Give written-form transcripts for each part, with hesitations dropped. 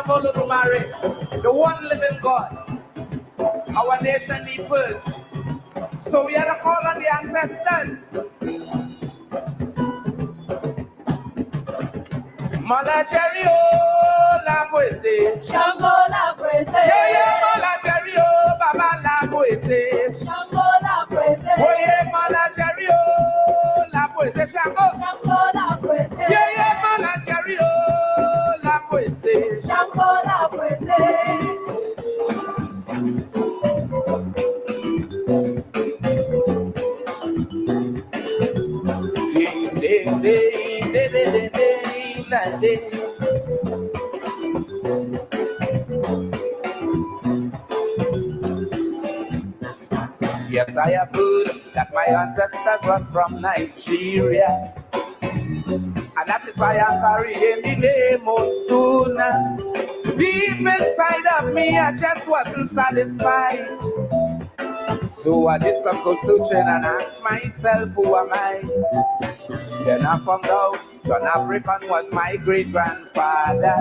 of Olodumare, the one living God. Our nation needs food. So we had to call on the ancestors. Mala Jerry, oh, la poete. Shango la poete. Yeah, yeah, Mala Jerry, oh, Baba la poete. Shango la poete. Oh, yeah, Mala Jerry, oh, la poete. Shango. Shango la poete. Yeah, yeah, Mala Jerry, oh, la poete. Shango la poete. Yes, I have heard that my ancestors was from Nigeria, and that is why I'm carrying the name Osuna. Deep inside of me, I just wasn't satisfied. So I did some good searching and asked myself, who am I? Then I found out John African was my great-grandfather.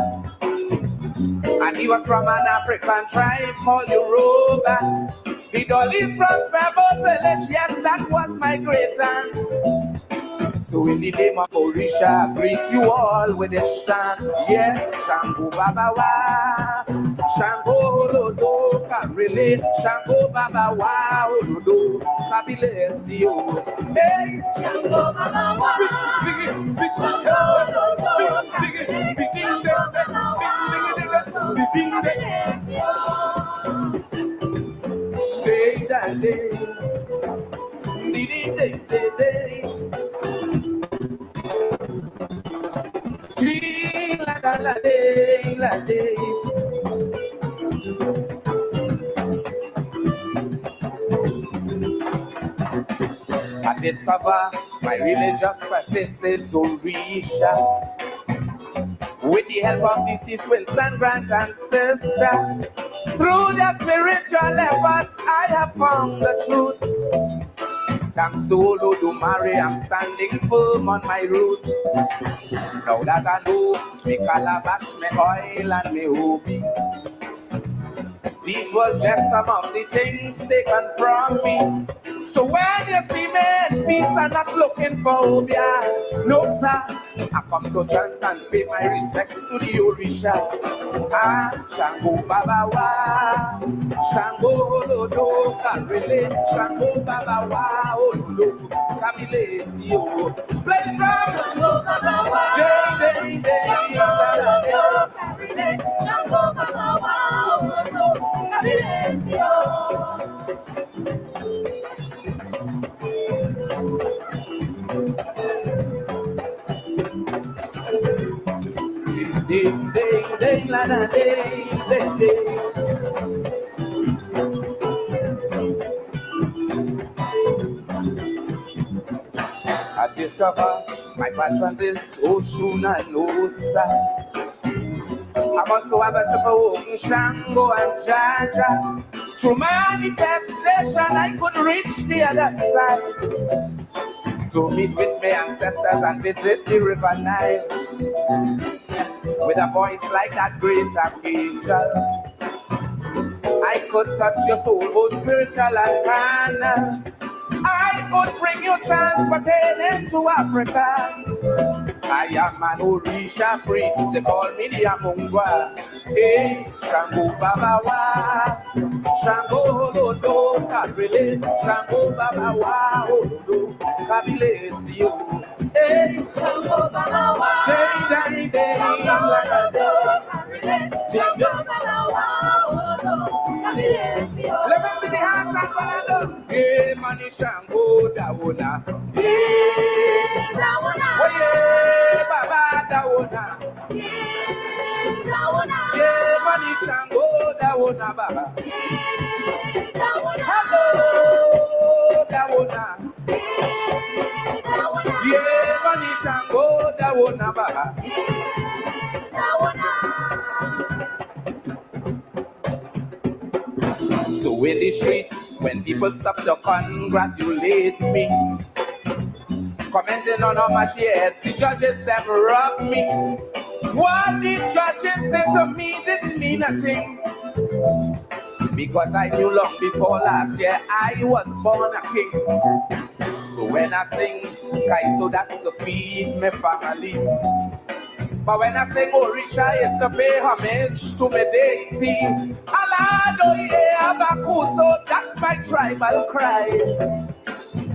And he was from an African tribe called Yoruba. The Dolly's from Pebble Village, yes, that was my great-aunt. So in the name of Orisha, I greet you all with a chant. Yes, Shango Baba Wa, Shango Lodo, Karele, Shango Baba Wa, Olodo, Kabilesio. Hey, Shango Baba Wa, Shango Lodo, I discover my religious practice is Orisha. With the help of the deceased and grand ancestors, through their spiritual efforts, I have found the truth. Thanks to Olodumare, I'm standing firm on my roots. Now that I know me calabash, me oil and me hobby, these were just some of the things taken from me. So when you see me in peace, I'm not looking for Obia. No, sir. I come to chant and pay my respects to the Orisha. Ah, Shango Baba Wa, Shango Olodo, Karele, Shango Baba Wa, Olodo, Kamile, Sio. Play the drum, Shango Baba Wa, Shango Olodo, Karele, Shango Baba Wa, Olodo, Kamile, Sio. Ding, ding, ding, la, la, ding, ding, ding. I discover my passion is Oshun and Osa. I must have a super Shango and Jaja. Through manifestation, I could reach the other side to meet with my ancestors and visit the river Nile. With a voice like that great archangel, I could touch your soul, both spiritual and carnal. I could bring you transported into Africa. I am an Orisha priest, they call me the Amungwa. Hey, Shango Baba Wa, Shango Olodo, Karele, Shango Baba Wa, Olodo, Kabile, Sio. Hey, Shango Baba Wa, Shango Baba Wa, Olodo, Kabile, Sio. Let me see the hands up, hey, Mani Shango Dawona. Hey, Dawona. Oh, yeah, Baba Dawona. Yeah, Mani Shango Dawona, Baba. Hello, Dawona. Yeah, Mani Shango Dawona, Baba. So in the streets, when people stop to congratulate me, commenting on how much yes, the judges have robbed me. What the judges said to me didn't mean a thing. Because I knew long before last year I was born a king. So when I sing, so that's to feed my family. But when I sing Orisha, it's to pay homage to my deity. Alado ye abaku, so that's my tribal cry.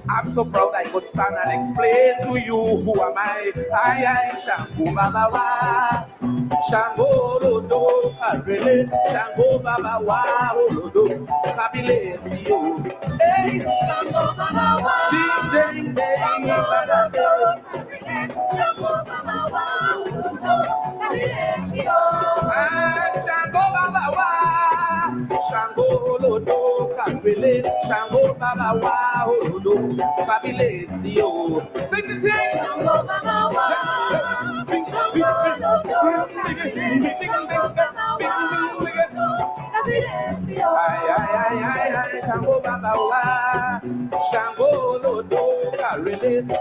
I'm so proud I could stand and explain to you who am I. I Shango Baba Wa, Shango Rodo, Arele, Shango Baba Wa, Rodo, Kabile, Sio. Hey, Shango Baba Wa, Ding Ding Ding, Baba Shango Baba Wa, Rodo, Kabile, Sio. Shango Baba Wa, Shango Rodo, Kabile, Shango Baba Wa, Rodo. Fabulous, sing the thing. Shango Baba Wa, Shango Rodo, Shango Baba Wa, Shango Rodo,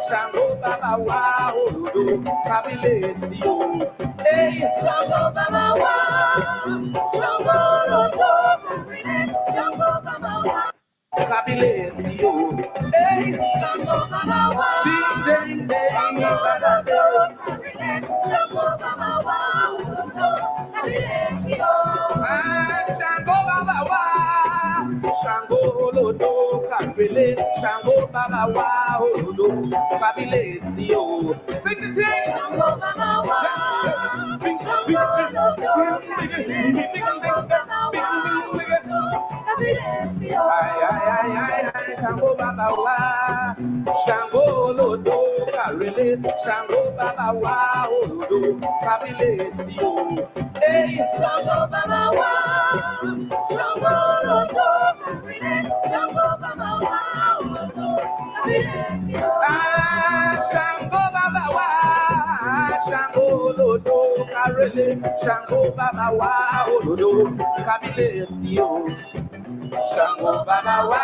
Shango Baba Wa, Rodo, fabulous, hey, Shango Baba Wa, Shango Rodo, Shango Baba Wa. Fabulous, hey, Shango Baba Wa, ding ding ding, Shango Baba Wa, Shango Baba Wa, Shango Lodo, Kabile, Shango Baba Wa, Lodo, fabulous, sing the thing, Shango Baba Wa, Shango Shango Baba Wa, Shango Lodo, Karele, Shango Baba Wa, Lodo, fabulous, hey, Shango Baba Wa, Shango Lodo, Karele, Shango Baba Wa, Lodo, fabulous, Shango Baba Wa, Shango Lodo, Karele, Shango Baba Wa, Lodo, fabulous, Shango Baba Wa,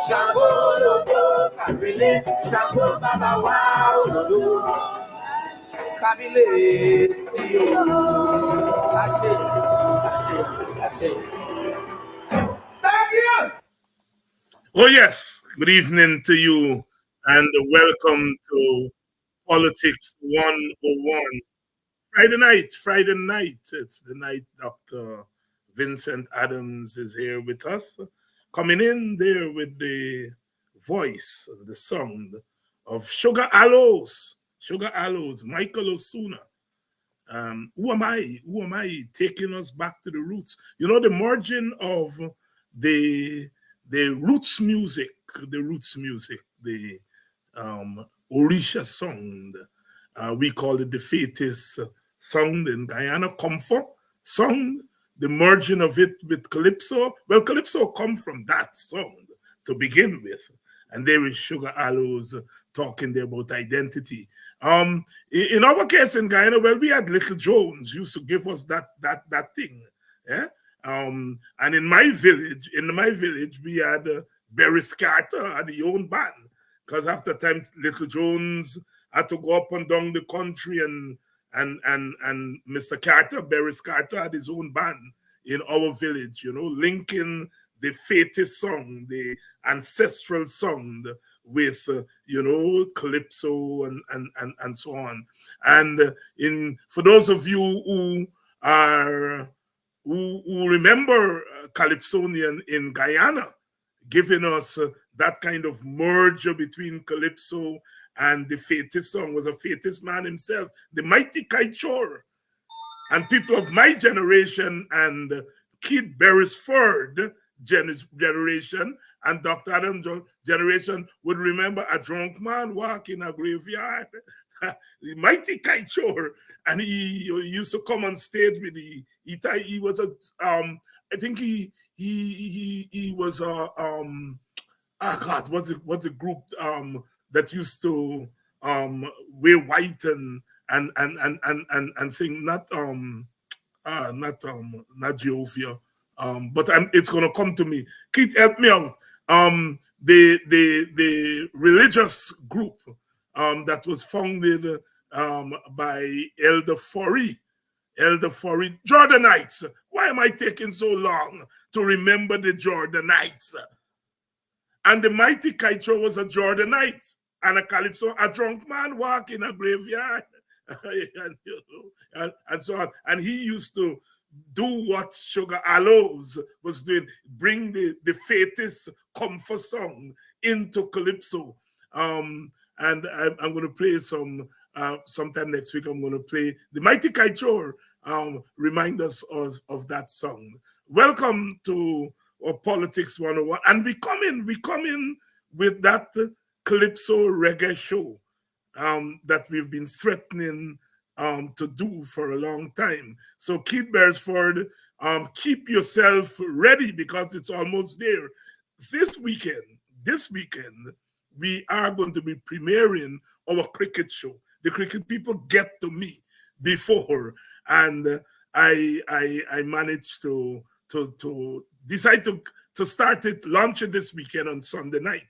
Shango Lodo, Kabile, Shango Baba Wa, Lodo, Kabile, Ashe. Thank you. Oh yes, good evening to you and welcome to Politics 101. Friday night. It's the night Dr. Vincent Adams is here with us, coming in there with the voice, the sound of Sugar Aloes, Michael Osuna. Who am I? Who am I taking us back to the roots? You know, the margin of the roots music, the Orisha sound. We call it the Fatis sound in Guyana, Comfort sound, the merging of it with Calypso. Well, Calypso come from that sound to begin with. And there is Sugar Aloes talking there about identity. In our case in Guyana, well, we had Little Jones used to give us that thing. Yeah. And in my village, we had Beres Carter had his own band. Because after time, Little Jones had to go up and down the country, and Mr. Carter, Beres Carter, had his own band in our village, you know, linking the Fatis song, the ancestral sound with, Calypso and so on. And for those of you who remember Calypsonian in Guyana, giving us that kind of merger between Calypso and the Fatis song, was a Fatis man himself, the mighty Kaichor. And people of my generation and Kid Beresford generation and Dr. Adams' generation would remember a drunk man walking a graveyard. The mighty Kaichor. And he used to come on stage with he was a I think he was a God, what's the group that used to wear white and thing, not Jehovah, but it's gonna come to me. Keith, help me out. The religious group that was founded by Elder Forey. Elder Forey, Jordanites. Why am I taking so long to remember the Jordanites? And the mighty Kaito was a Jordanite, and a Calypso, a drunk man walk in a graveyard, and so on. And he used to do what Sugar Aloes was doing, bring the faitist comfort song into Calypso. And I'm going to play sometime next week. I'm going to play the Mighty Kaito, remind us of that song. Welcome to Politics 101. And we come in with that Calypso reggae show that we've been threatening to do for a long time. So Keith Beresford, keep yourself ready because it's almost there. This weekend, we are going to be premiering our cricket show. The cricket people get to me before, and I managed to decide to start it, launch it this weekend on Sunday night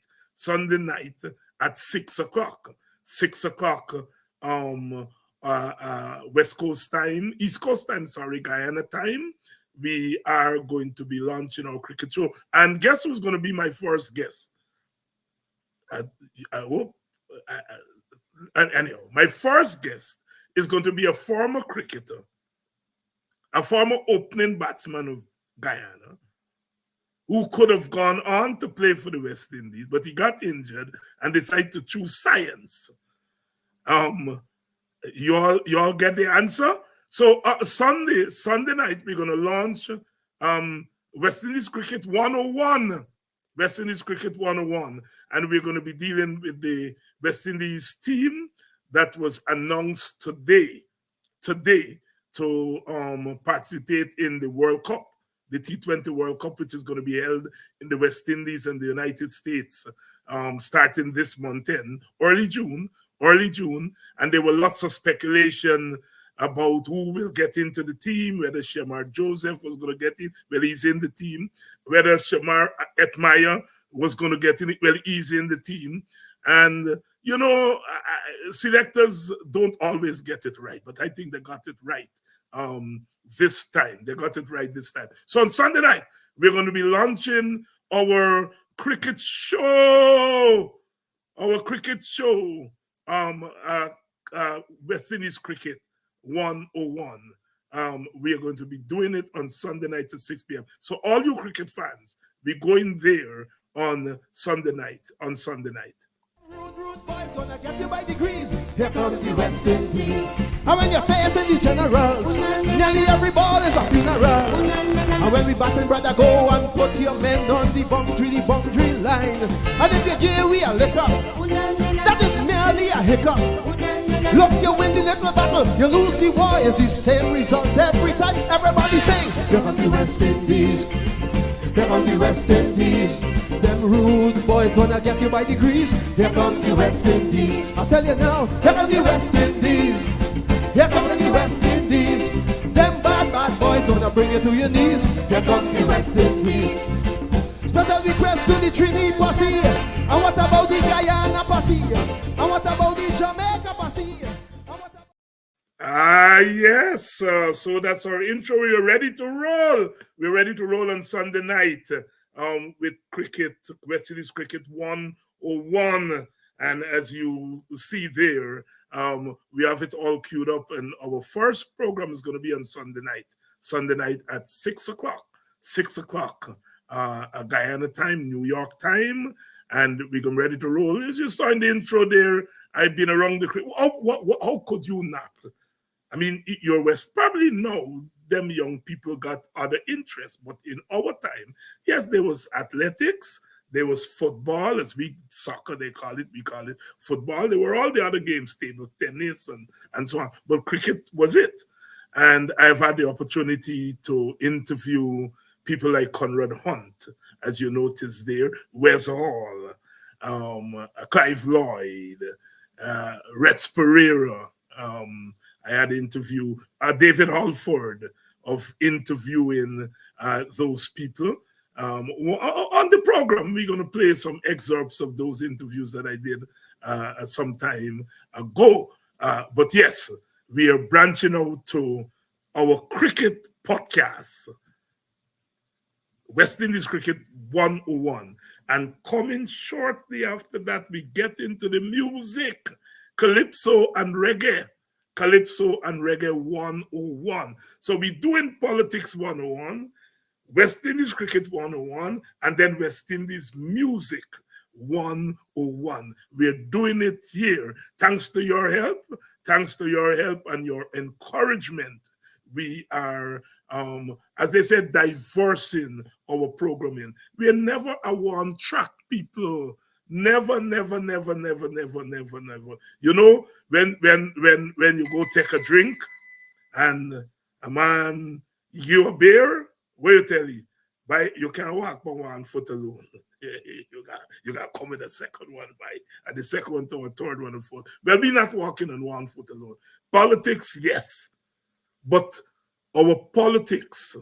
at 6 o'clock. 6 o'clock West Coast time, East Coast time, Guyana time. We are going to be launching our cricket show. And guess who's going to be my first guest? I hope. Anyhow, my first guest is going to be a former cricketer, a former opening batsman of Guyana, who could have gone on to play for the West Indies, but he got injured and decided to choose science. You all get the answer? So Sunday night, we're going to launch West Indies Cricket 101. West Indies Cricket 101. And we're going to be dealing with the West Indies team that was announced today to participate in the World Cup, the T20 World Cup, which is going to be held in the West Indies and the United States, starting this month early June. And there were lots of speculation about who will get into the team, whether Shamar Joseph was going to get in, well, he's in the team, whether Shamar Etmaya was going to get in, well, he's in the team. And, you know, selectors don't always get it right, but I think they got it right this time. They got it right this time. So on Sunday night, we're going to be launching our cricket show. West Indies Cricket 101. We are going to be doing it on Sunday night at 6 p.m. So all you cricket fans, we're going there on Sunday night. Rude boys gonna get you by degrees. Here comes the West Indies. And when you're facing the generals, nearly every ball is a funeral. And when we batting, brother, go and put your men on the boundary line. And if you give we a liquor, that is merely a hiccup. Look, you win the little battle, you lose the war. It's the same result every time. Everybody sing. Here comes the West Indies. Here comes the West Indies. Them rude boys gonna get you by degrees. Here comes the West Indies. I tell you now, here comes the West Indies. Here comes the West Indies. Them bad boys gonna bring you to your knees. Here comes the West Indies. Special request to the Trini posse. And what about the Guyana posse? And what about the Jamaica posse? Yes. So that's our intro. We are ready to roll. We're ready to roll on Sunday night with cricket, West Indies Cricket 101. And as you see there, we have it all queued up. And our first program is going to be on Sunday night at 6 o'clock. 6 o'clock, Guyana time, New York time. And we're ready to roll. As you saw in the intro there, I've been around the cricket. How could you not? I mean, your West probably know them young people got other interests, but in our time, yes, there was athletics, there was football, soccer they call it, we call it football. There were all the other games, table tennis and so on, but cricket was it. And I've had the opportunity to interview people like Conrad Hunt, as you notice there, Wes Hall, Clive Lloyd, Rex Pereira. I had interview David Halford of interviewing those people. On the program, we're going to play some excerpts of those interviews that I did some time ago. But yes, we are branching out to our cricket podcast, West Indies Cricket 101. And coming shortly after that, we get into the music, Calypso and Reggae. Calypso and Reggae 101. So we're doing Politics 101, West Indies Cricket 101, and then West Indies Music 101. We're doing it here. Thanks to your help and your encouragement, we are, as they said, diversing our programming. We are never a one-track people. Never, never, never, never, never, never, never. You know, when you go take a drink and a man give you a beer, what you tell you? You can't walk by 1 foot alone. you got to come with a second one by, and the second one to a third one and fourth. Well, we're not walking on 1 foot alone. Politics, yes. But our politics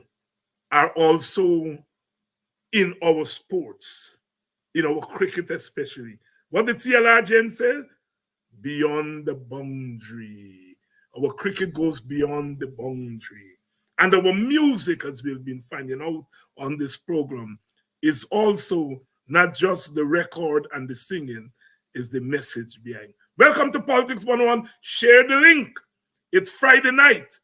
are also in our sports, in our cricket especially. What did CLR James say? Beyond the boundary. Our cricket goes beyond the boundary. And our music, as we've been finding out on this program, is also not just the record and the singing, is the message behind. Welcome to Politics 101. Share the link. It's Friday night.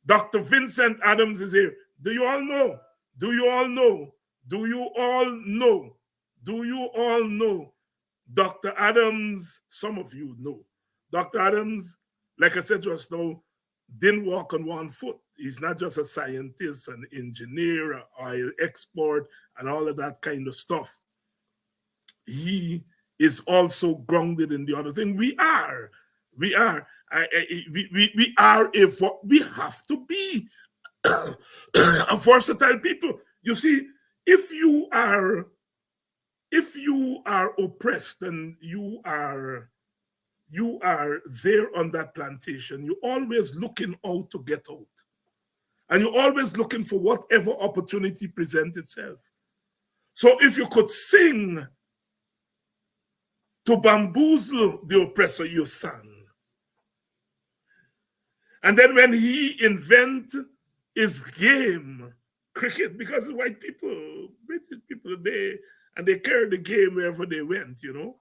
Dr. Vincent Adams is here. Do you all know? Do you all know? Do you all know? Do you all know? Dr. Adams, some of you know. Dr. Adams, like I said just now, didn't walk on 1 foot. He's not just a scientist, an engineer, an oil export, and all of that kind of stuff. He is also grounded in the other thing. We are. We have to be a versatile people. You see, if you are oppressed and you are there on that plantation, you're always looking out to get out. And you're always looking for whatever opportunity presents itself. So if you could sing to bamboozle the oppressor, you sang. And then when he invent his game, cricket, because white people, British people, they carried the game wherever they went, you know.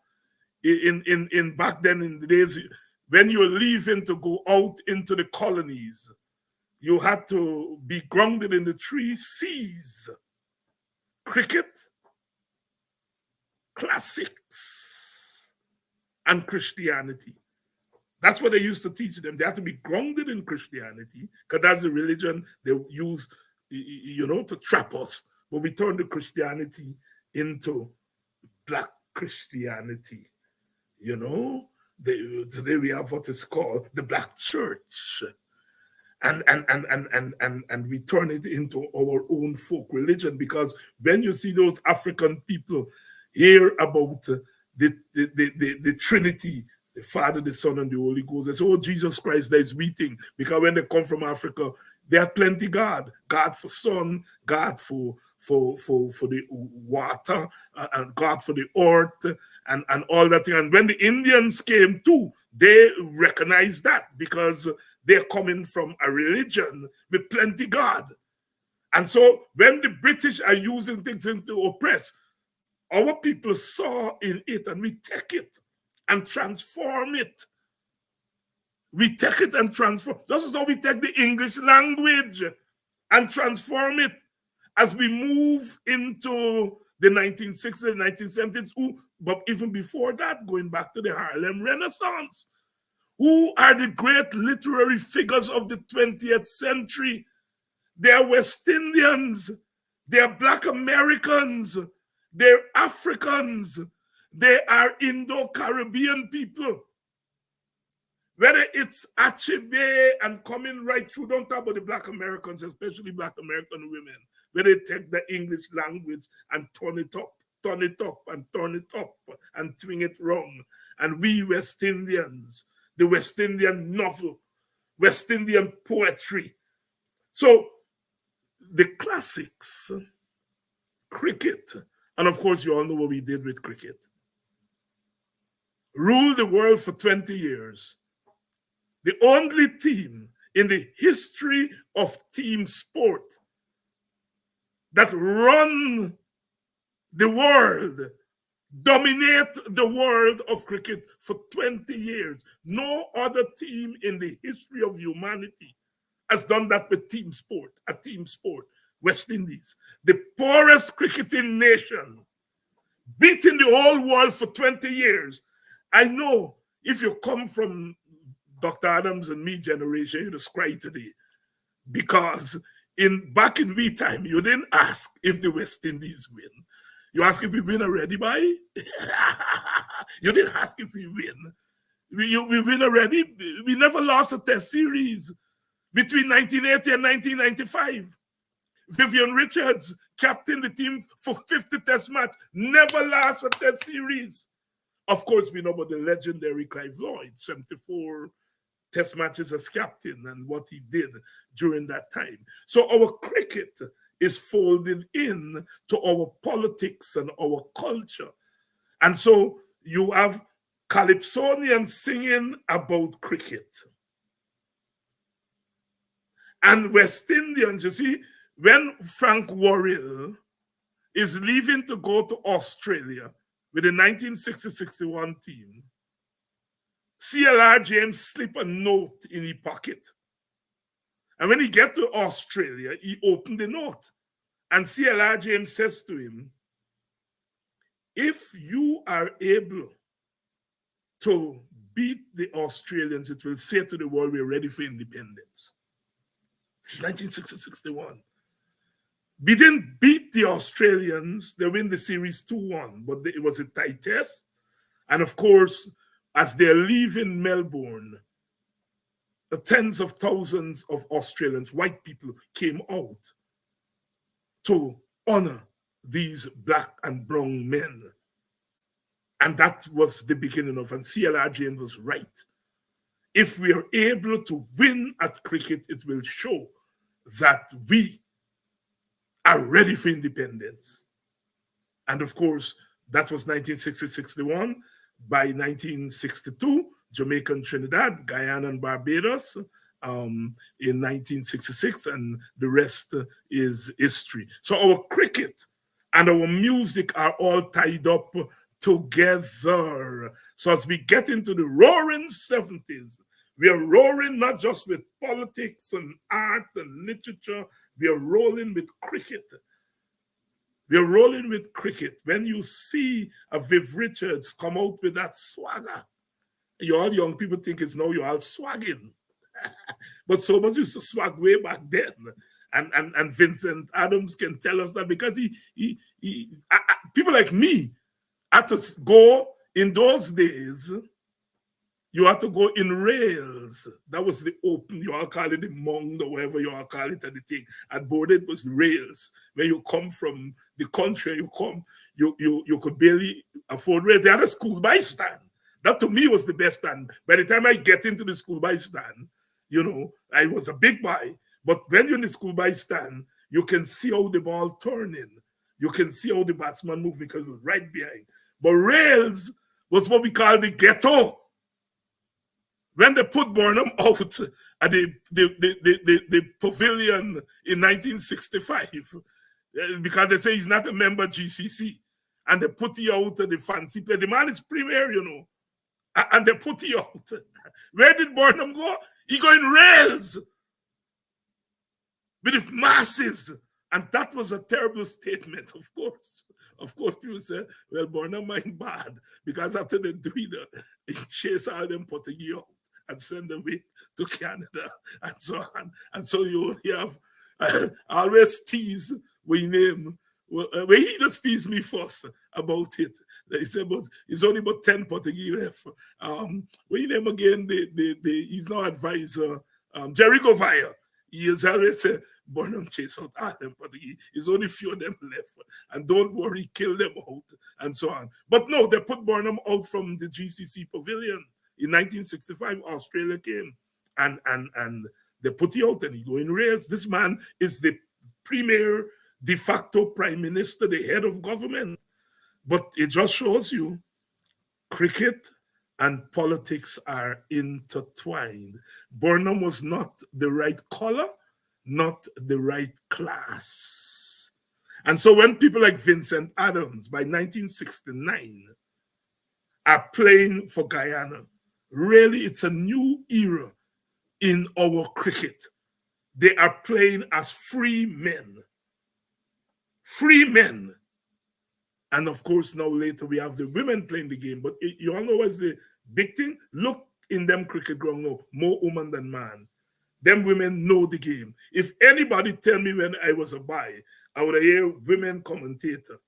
In back then in the days, when you were leaving to go out into the colonies, you had to be grounded in the 3 C's: cricket, classics, and Christianity. That's what they used to teach them. They had to be grounded in Christianity, because that's the religion they use, you know, to trap us. But we turned the Christianity into Black Christianity. You know, today we have what is called the Black Church. And we turn it into our own folk religion, because when you see those African people hear about the Trinity, the Father, the Son, and the Holy Ghost, they say, oh, Jesus Christ, that is weeping. Because when they come from Africa, they have plenty God. God for sun, God for the water, and God for the earth, and all that thing. And when the Indians came too, they recognized that, because they're coming from a religion with plenty God. And so when the British are using things to oppress, our people saw in it, and we take it and transform it. We take it and transform. This is how we take the English language and transform it as we move into the 1960s, 1970s, but even before that, going back to the Harlem Renaissance. Who are the great literary figures of the 20th century? They're West Indians, they're Black Americans, they're Africans, they are Indo-Caribbean people. Whether it's Achebe and coming right through, don't talk about the Black Americans, especially Black American women, where they take the English language and turn it up, and twing it wrong. And we West Indians, the West Indian novel, West Indian poetry. So the classics, cricket, and of course you all know what we did with cricket. Ruled the world for 20 years. the only team in the history of team sport that run the world, dominate the world of cricket for 20 years. No other team in the history of humanity has done that with team sport, a team sport. West Indies, the poorest cricketing nation, beating the whole world for 20 years. I know if you come from Dr. Adams and me generation, you just cry today. Because back in we time, you didn't ask if the West Indies win. You ask if we win already, boy. You didn't ask if we win. We win already. We never lost a test series between 1980 and 1995. Vivian Richards captained the team for 50 test match, never lost a test series. Of course, we know about the legendary Clive Lloyd, 74 test matches as captain and what he did during that time. So our cricket is folded in to our politics and our culture. And so you have Calypsonians singing about cricket. And West Indians, you see, when Frank Worrell is leaving to go to Australia with the 1960-61 team, CLR James slip a note in his pocket. And when he get to Australia, he opened the note. And CLR James says to him, if you are able to beat the Australians, it will say to the world, we're ready for independence. 1960-61. We didn't beat the Australians. They win the series 2-1, but it was a tight test. And of course, as they're leaving Melbourne, the tens of thousands of Australians, white people, came out to honor these black and brown men. And that was the beginning of, and CLR James was right. If we are able to win at cricket, it will show that we are ready for independence. And of course, that was 1960-61. By 1962, Jamaica and Trinidad, Guyana and Barbados in 1966, and the rest is history. So our cricket and our music are all tied up together. So as we get into the roaring 70s, we are roaring not just with politics and art and literature, we are rolling with cricket. We are rolling with cricket. When you see a Viv Richards come out with that swagger, you all young people think it's now you're all swagging. But Sobers used to swag way back then. And Vincent Adams can tell us that because people like me had to go in those days. You had to go in rails. That was the open, you all call it the mung or whatever you all call it, and the thing. At board it was rails. When you come from the country, you could barely afford rails. They had a school by stand. That to me was the best stand. By the time I get into the school by stand, you know, I was a big boy. But when you're in the school by stand, you can see how the ball turning. You can see how the batsman moving because it was right behind. But rails was what we call the ghetto. When they put Burnham out at the pavilion in 1965, because they say he's not a member of GCC, and they put you out at the fancy play. The man is premier, you know, and they put you out. Where did Burnham go? He go in rails with the masses, and that was a terrible statement, of course. Of course, people say, well, Burnham ain't bad, because after they do it, he chase all them Portuguese out and send them away to Canada and so on. And so you only have always tease we name. Well, he just teased me first about it. He said, but it's only about 10 Portuguese left. We name again, he's now advisor, Jerry Govaya. He has always said, Burnham chase out all them Portuguese. There's only few of them left. And don't worry, kill them out and so on. But no, they put Burnham out from the GCC pavilion. In 1965, Australia came and they put you out and you go in rails. This man is the premier de facto prime minister, the head of government. But it just shows you cricket and politics are intertwined. Burnham was not the right color, not the right class. And so when people like Vincent Adams, by 1969, are playing for Guyana, really it's a new era in our cricket. They are playing as free men. Free men. And of course, now later we have the women playing the game. But you all know what's the big thing? Look in them cricket ground now, more woman than man. Them women know the game. If anybody tell me when I was a boy, I would hear women commentator.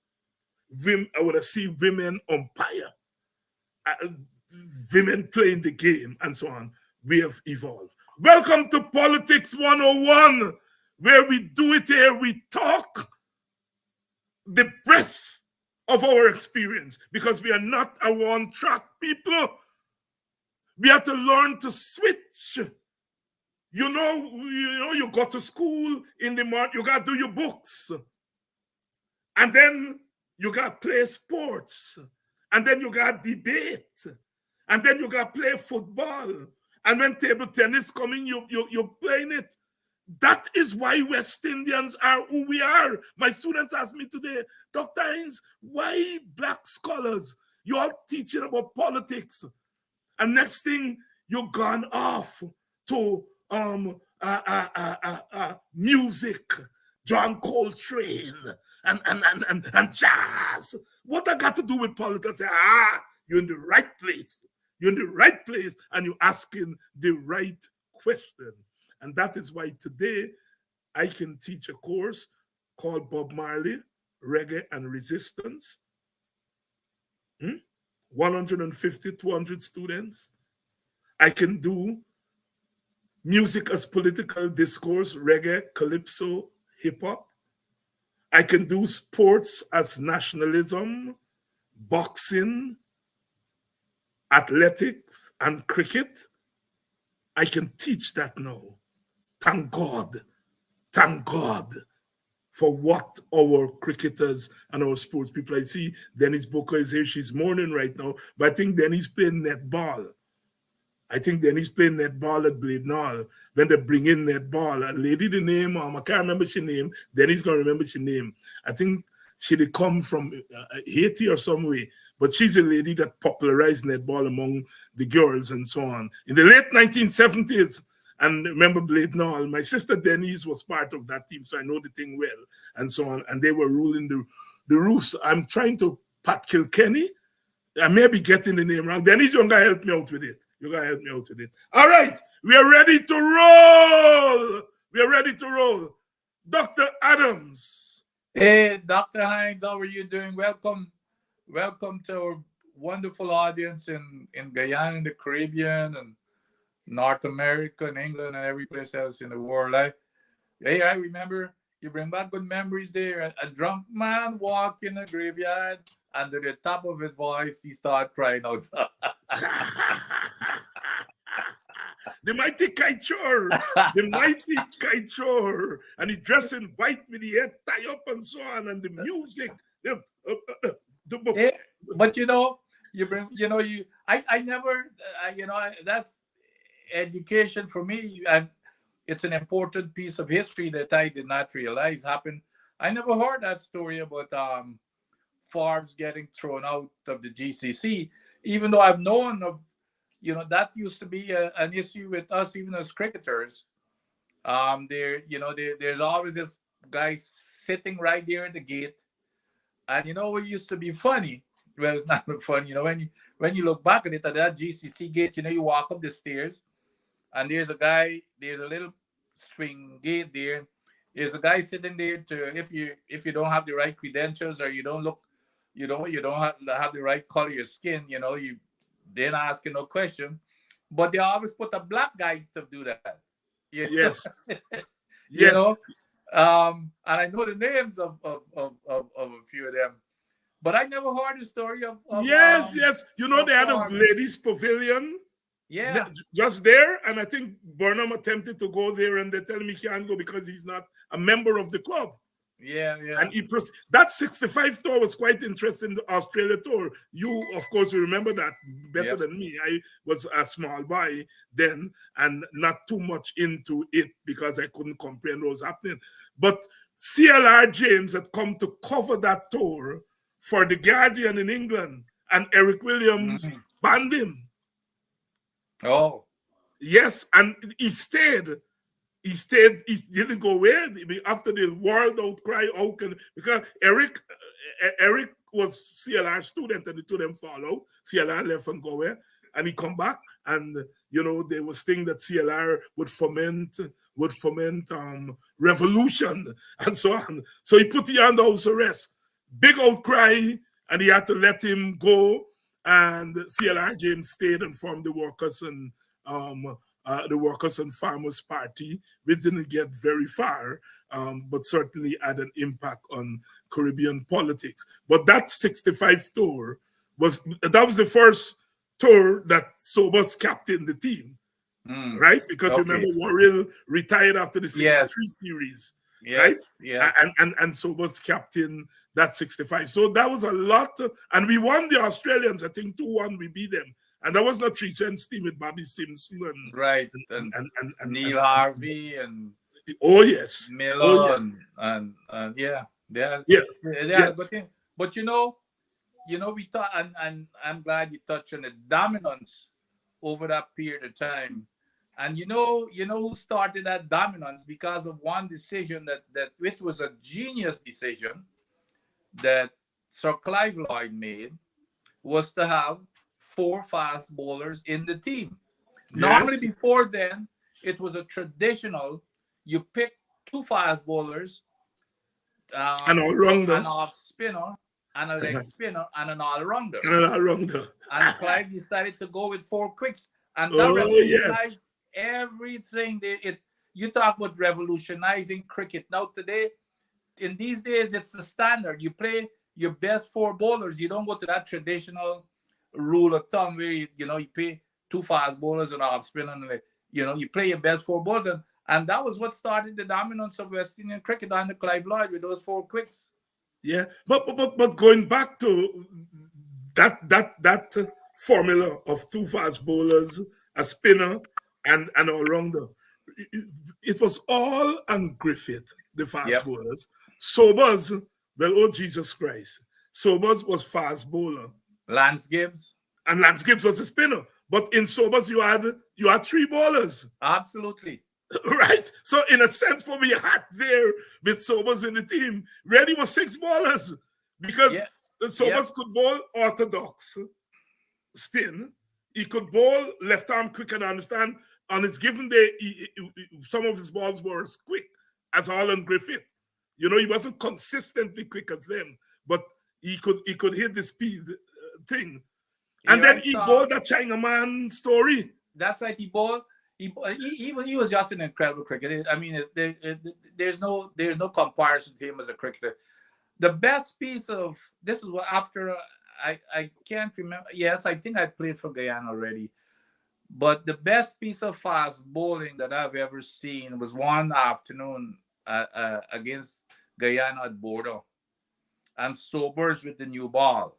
I would have seen women umpire. Women playing the game and so on. We have evolved. Welcome to Politics 101, where we do it here. We talk the breadth of our experience, because we are not a one-track people. We have to learn to switch. You know, you go to school in the morning, you got to do your books. And then you got to play sports. And then you got to debate. And then you got to play football. And when table tennis coming, you're playing it. That is why West Indians are who we are. My students asked me today, Dr. Hines, why black scholars? You all teaching about politics. And next thing, you've gone off to music, John Coltrane, and jazz. What I got to do with politics? I say, you're in the right place. You're in the right place, and you're asking the right question. And that is why today I can teach a course called Bob Marley, Reggae and Resistance. 150, 200 students. I can do music as political discourse, reggae, calypso, hip hop. I can do sports as nationalism, boxing, athletics, and cricket. I can teach that now. Thank God for what our cricketers and our sports people. I see Dennis Booker is here. She's mourning right now, but I think Dennis playing netball. I think Dennis playing netball at Bladenall. When they bring in netball, a lady, the name, I can't remember her name. Dennis gonna remember her name. I think she did come from Haiti or some way, but she's a lady that popularized netball among the girls and so on. In the late 1970s, and remember Bladenall, my sister Denise was part of that team, so I know the thing well, and so on. And they were ruling the roofs. I'm trying to Pat Kilkenny. I may be getting the name wrong. Denise, you're gonna help me out with it. You're gonna help me out with it. All right, we are ready to roll. We are ready to roll. Dr. Adams. Hey, Dr. Hines, how are you doing? Welcome to our wonderful audience in Guyana, the Caribbean, and North America and England and every place else in the world. I remember you bring back good memories there. A drunk man walked in the graveyard, and at the top of his voice, he started crying out. The mighty Kaichor, and he dressed in white with the head tie up and so on, and the music. But that's education for me, and it's an important piece of history that I did not realize happened. I never heard that story about Forbes getting thrown out of the GCC, even though I've known of, that used to be an issue with us, even as cricketers. There's always this guy sitting right there at the gate, and what used to be funny, well, it's not funny, when you look back at it, at that GCC gate, you walk up the stairs, and there's a little swing gate there. There's a guy sitting there if you don't have the right credentials, or you don't have the right color of your skin, they're not asking no question. But they always put a black guy to do that. Yes. Yes. And I know the names of a few of them. But I never heard the story of yes. They had a ladies' pavilion. Yeah. Just there. And I think Burnham attempted to go there, and they tell him he can't go because he's not a member of the club. Yeah, yeah. And that 65 tour was quite interesting, the Australia tour. You, of course, you remember that better Yep. than me. I was a small boy then and not too much into it because I couldn't comprehend what was happening. But CLR James had come to cover that tour for The Guardian in England, and Eric Williams banned him. Oh, Yes, and he stayed. He didn't go away after the world outcry. Because Eric was CLR student and the two of them fall out. CLR left and go away, and he come back, and they was thinking that CLR would foment revolution and so on. So he put him under house arrest. Big outcry, and he had to let him go. And CLR James stayed and formed the Workers and Farmers Party, which didn't get very far, but certainly had an impact on Caribbean politics. But that 65 tour was the first tour that Sobers captained the team, right? Because remember, Warrell retired after the 63 series, right? Yes. And Sobers captained that 65. So that was a lot. And we won the Australians, I think 2-1, we beat them. And that was not 3 cents team with Bobby Simpson and Neil Harvey and yes, Miller and good thing. But we thought, and I'm glad you touched on the dominance over that period of time. And you know who started that dominance because of one decision that which was a genius decision that Sir Clive Lloyd made, was to have 4 fast bowlers in the team. Yes. Normally before then, it was a traditional, you pick 2 fast bowlers, an all-rounder, an off-spinner, and a leg spinner, and an all-rounder. And Clive decided to go with 4 quicks. And that revolutionized everything. You talk about revolutionizing cricket. Now today, in these days, it's the standard. You play your best 4 bowlers. You don't go to that traditional rule of thumb where you play 2 fast bowlers and off spin, and you play your best 4 bowlers, and that was what started the dominance of West Indian cricket under Clive Lloyd with those 4 quicks. Yeah, but going back to that formula of 2 fast bowlers, a spinner, and an all-rounder, it was all on Griffith, the fast bowlers. Sobers, well, oh Jesus Christ, Sobers was fast bowler. Lance Gibbs was a spinner, but in Sobers you had 3 bowlers. Absolutely. Right. So in a sense, for me, had there with Sobers in the team, really was 6 bowlers because Sobers could bowl orthodox spin. He could bowl left arm quick, and understand on his given day, some of his balls were as quick as Harlan Griffith. He wasn't consistently quick as them, but he could hit the speed thing. And then he bowled that Chinaman story. That's right. He bowled. He was just an incredible cricketer. I mean, there's no comparison to him as a cricketer. The best piece of this is what after I can't remember. Yes, I think I played for Guyana already. But the best piece of fast bowling that I've ever seen was one afternoon against Guyana at Bordeaux, and Sobers with the new ball.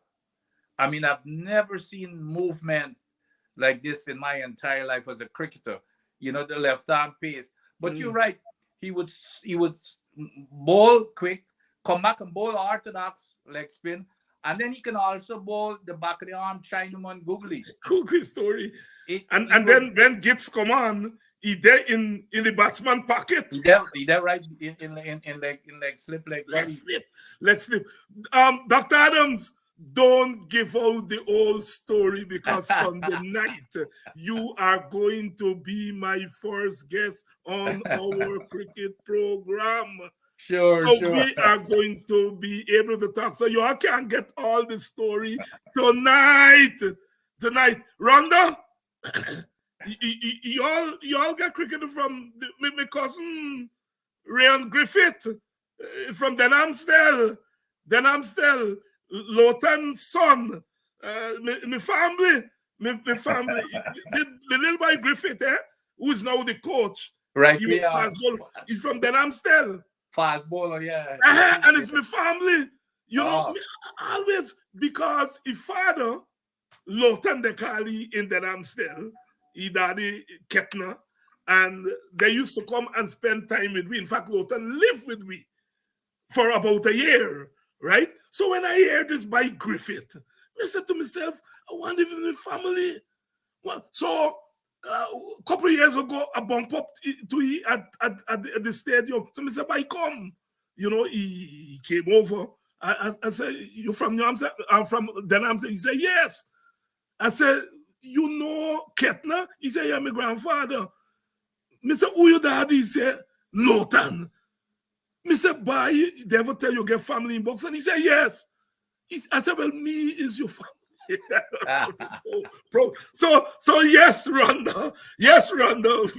I mean, I've never seen movement like this in my entire life as a cricketer. The left arm pace. But you're right. He would bowl quick, come back and bowl orthodox leg spin, and then he can also bowl the back of the arm Chinaman googly. Googly story. And then when Gibbs come on, he there in the batsman pocket. He there right in like slip like Let's slip. Dr. Adams, don't give out the whole story because Sunday night you are going to be my first guest on our cricket program. Sure. We are going to be able to talk. So you all can get all the story tonight. Rhonda, you all get cricket from my cousin Rayon Griffith from Denhamsdale, Lawton's son, my family, the little boy Griffith, who is now the coach. Right. He's from Denhamsdale. Fast bowler, yeah. And it's my family. You know, Oh. me always, because his father, Lotan de Kali in the Amstel, he daddy Ketna, and they used to come and spend time with me. In fact, Lotan lived with me for about a year, right? So when I hear this by Griffith, I said to myself, I want to live in my family. Well, so a couple of years ago, I bump up to he at the stadium. So I said, "I come." You know, he came over. I said, "You from New Amsterdam?" I'm from Den Amsterdam. He said, "Yes." I said, "You know Ketna?" He said, "Yeah, my grandfather." I said, "Who your daddy?" He said, "Lotan." I said, "Bye, they ever tell you get family in box?" And he said, "Yes." I said, "Well, me is your family." so yes, Rhonda. Yes, Rhonda.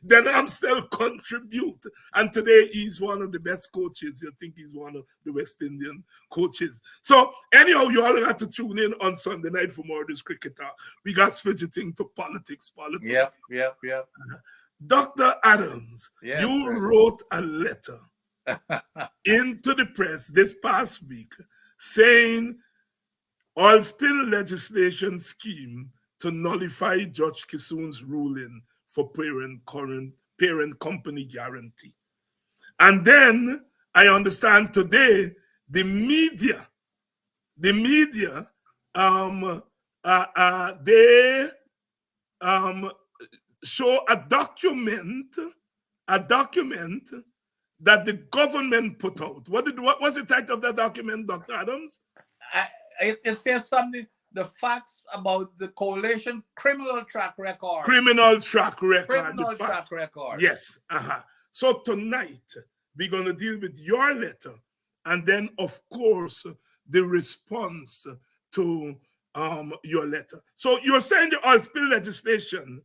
Then I'm still contribute. And today he's one of the best coaches. I think he's one of the West Indian coaches. So anyhow, you all have to tune in on Sunday night for more of this cricketer. We got visiting to politics. Yep. Dr. Adams, Yes, you sir. wrote a letter into the press this past week saying oil spill legislation scheme to nullify Judge Kissoon's ruling for parent company guarantee. And then I understand today the media, they show a document that the government put out. What was the title of that document, Dr. Adams? It says something, the facts about the coalition criminal track record. Criminal track record. Yes. So tonight, we're going to deal with your letter and then, of course, the response to your letter. So you're saying the oil spill legislation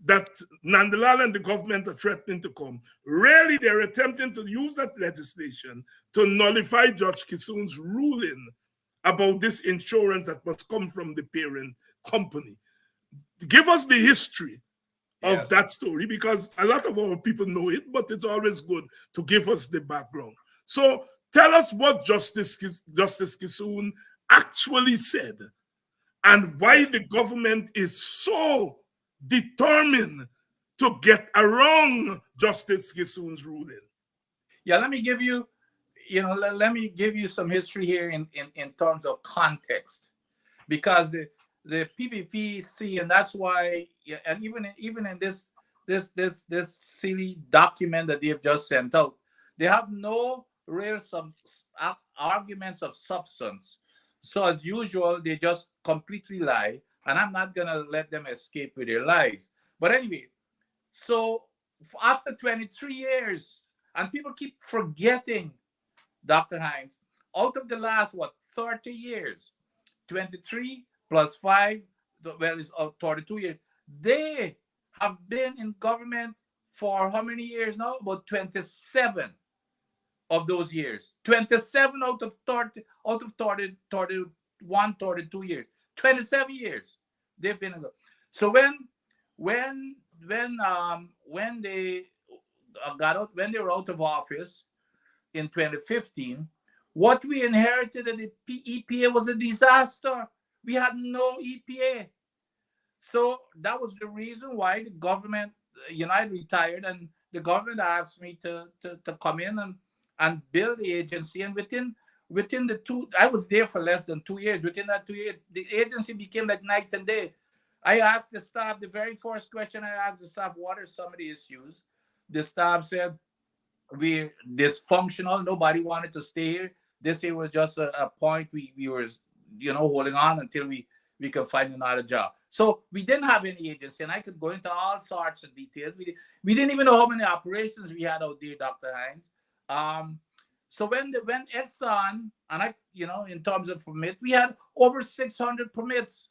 that Nandalal and the government are threatening to come. Really, they're attempting to use that legislation to nullify Judge Kissoon's ruling about this insurance that must come from the parent company. Give us the history of that story, because a lot of our people know it, but it's always good to give us the background. So tell us what Justice Kissoon actually said and why the government is so determined to get around Justice Kissoon's ruling. Yeah, let me give you, let me give you some history here in terms of context, because the PPPC, and that's why, and even in this silly document that they've just sent out, they have no real arguments of substance. So as usual, they just completely lie, and I'm not gonna let them escape with their lies. But anyway, so after 23 years, and people keep forgetting, Dr. Hines, out of the last 30 years, 23 plus 5, well, it's 32 years. They have been in government for how many years now? About 27 of those years. 27 out of 30, 31, 32 years. 27 years they've been in government. So when they got out, when they were out of office in 2015, what we inherited at the EPA was a disaster. We had no EPA. So that was the reason why the government, I retired, and the government asked me to come in and build the agency. And within the I was there for less than 2 years. Within that 2 years, the agency became like night and day. I asked the staff, the very first question I asked the staff, what are some of the issues? The staff said, we're dysfunctional. Nobody wanted to stay here. This year was just a point we were, holding on until we could find another job. So we didn't have any agency, and I could go into all sorts of details. We didn't even know how many operations we had out there, Dr. Hines. So when Exxon, and in terms of permit, we had over 600 permits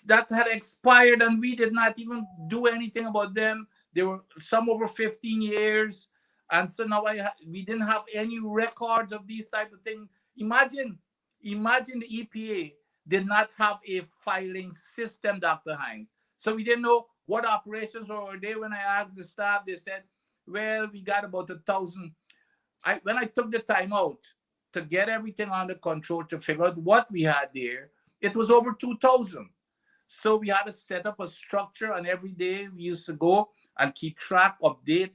that had expired, and we did not even do anything about them. There were some over 15 years. And so now we didn't have any records of these type of things. Imagine the EPA did not have a filing system, Dr. Hines. So we didn't know what operations were there. When I asked the staff, they said, well, we got about 1,000 when I took the time out to get everything under control, to figure out what we had there, it was over 2,000. So we had to set up a structure, and every day we used to go and keep track, update,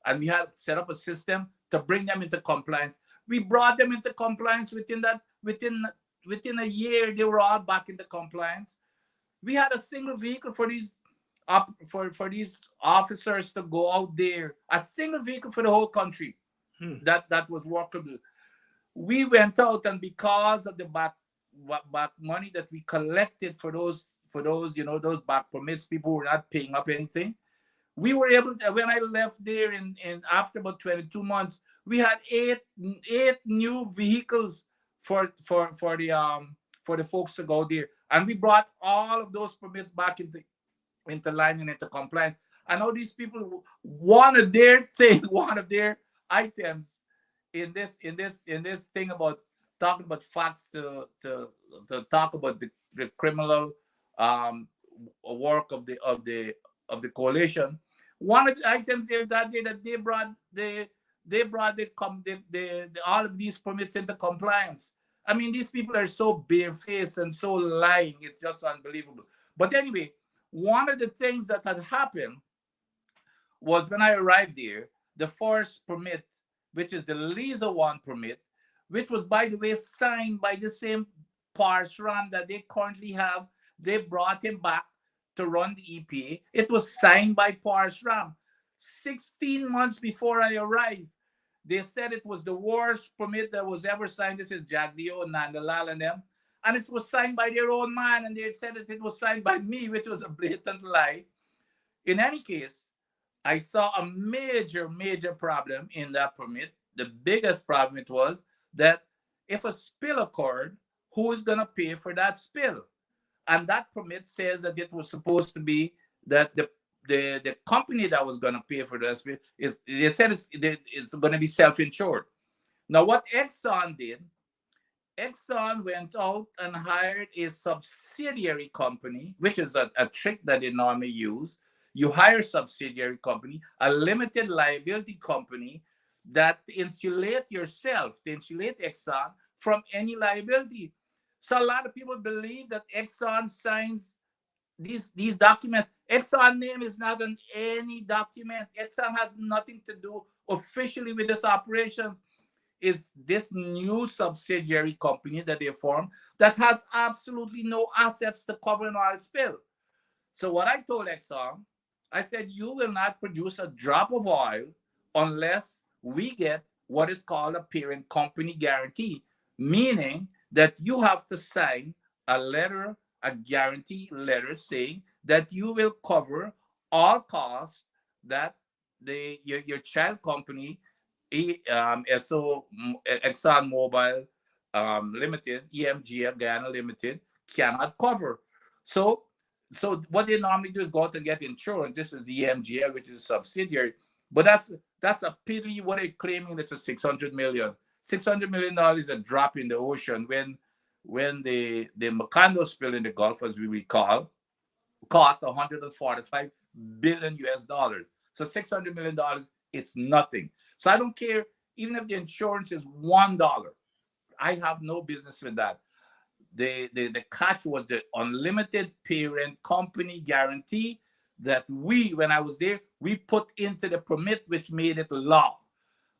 and we had set up a system to bring them into compliance. We brought them into compliance within a year. They were all back into compliance. We had a single vehicle for these for these officers to go out there, a single vehicle for the whole country. That was workable. We went out, and because of the back money that we collected for those those back permits, people were not paying up anything. We were able to, when I left there in after about 22 months, we had eight new vehicles for the folks to go there, and we brought all of those permits back into line and into compliance. I know these people, one of their items in this thing about talking about facts to talk about the criminal work of the coalition. One of the items there that day that they brought all of these permits into compliance. I mean, these people are so barefaced and so lying. It's just unbelievable. But anyway, one of the things that had happened was when I arrived there, the forest permit, which is the Lisa 1 permit, which was, by the way, signed by the same Parsram that they currently have. They brought him back to run the EPA. It was signed by Parsram. 16 months before I arrived, they said it was the worst permit that was ever signed. This is Jagdeo, Nandalal, and them. And it was signed by their own man, and they had said that it was signed by me, which was a blatant lie. In any case, I saw a major problem in that permit. The biggest problem it was that if a spill occurred, who is going to pay for that spill? And that permit says that it was supposed to be that the company that was going to pay for that spill they said it's going to be self-insured. Now, what Exxon did, Exxon went out and hired a subsidiary company, which is a trick that they normally use. You hire a subsidiary company, a limited liability company, that insulate yourself, to insulate Exxon from any liability. So a lot of people believe that Exxon signs these documents. Exxon name is not on any document. Exxon has nothing to do officially with this operation. Is this new subsidiary company that they formed that has absolutely no assets to cover an oil spill. So what I told Exxon, I said, you will not produce a drop of oil unless we get what is called a parent company guarantee, meaning that you have to sign a guarantee letter saying that you will cover all costs that your child company, Exxon Mobil Limited, EMG Guyana Limited, cannot cover. So what they normally do is go out and get insurance. This is the EMGL, which is a subsidiary. But that's a pity. What they're claiming, that's a $600 million. $600 million is a drop in the ocean when the Macondo spill in the Gulf, as we recall, cost $145 billion US dollars. So $600 million, it's nothing. So I don't care, even if the insurance is $1, I have no business with that. The catch was the unlimited parent company guarantee that when I was there, we put into the permit, which made it law.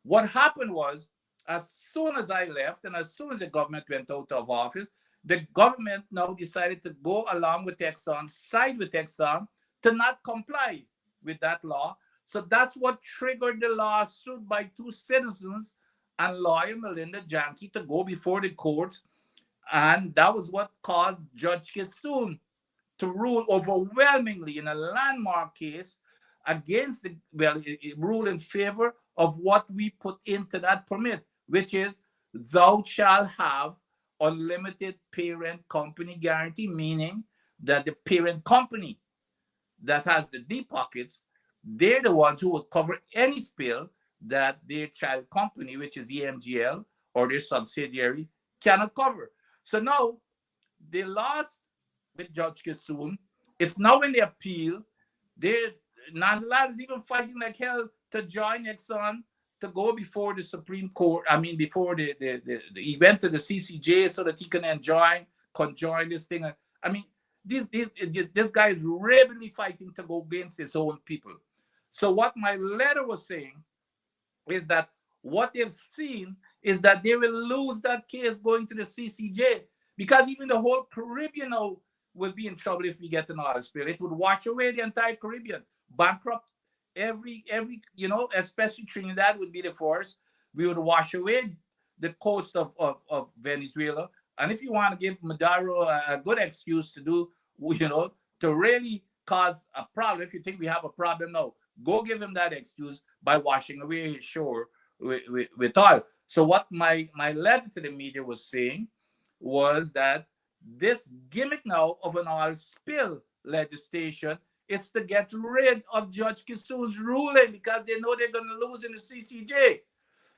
What happened was, as soon as I left and as soon as the government went out of office, the government now decided to go along with Exxon, side with Exxon, to not comply with that law. So that's what triggered the lawsuit by two citizens and lawyer Melinda Janke to go before the courts. And that was what caused Judge Kissoon to rule overwhelmingly in a landmark case against it ruled in favor of what we put into that permit, which is thou shalt have unlimited parent company guarantee, meaning that the parent company that has the deep pockets, they're the ones who will cover any spill that their child company, which is EMGL or their subsidiary, cannot cover. So now they lost with Judge Kissoon. It's now in the appeal. Nandalal is even fighting like hell to join Exxon to go before the Supreme Court. I mean, before he went to the CCJ so that he can conjoin this thing. I mean, this guy is really fighting to go against his own people. So what my letter was saying is that what they've seen is that they will lose that case going to the CCJ, because even the whole Caribbean now will be in trouble if we get an oil spill. It would wash away the entire Caribbean, bankrupt every especially Trinidad would be the first. We would wash away the coast of Venezuela. And if you want to give Maduro a good excuse to do, to really cause a problem, if you think we have a problem now, go give him that excuse by washing away his shore with oil. So what my letter to the media was saying was that this gimmick now of an oil spill legislation is to get rid of Judge Kissoon's ruling, because they know they're going to lose in the CCJ,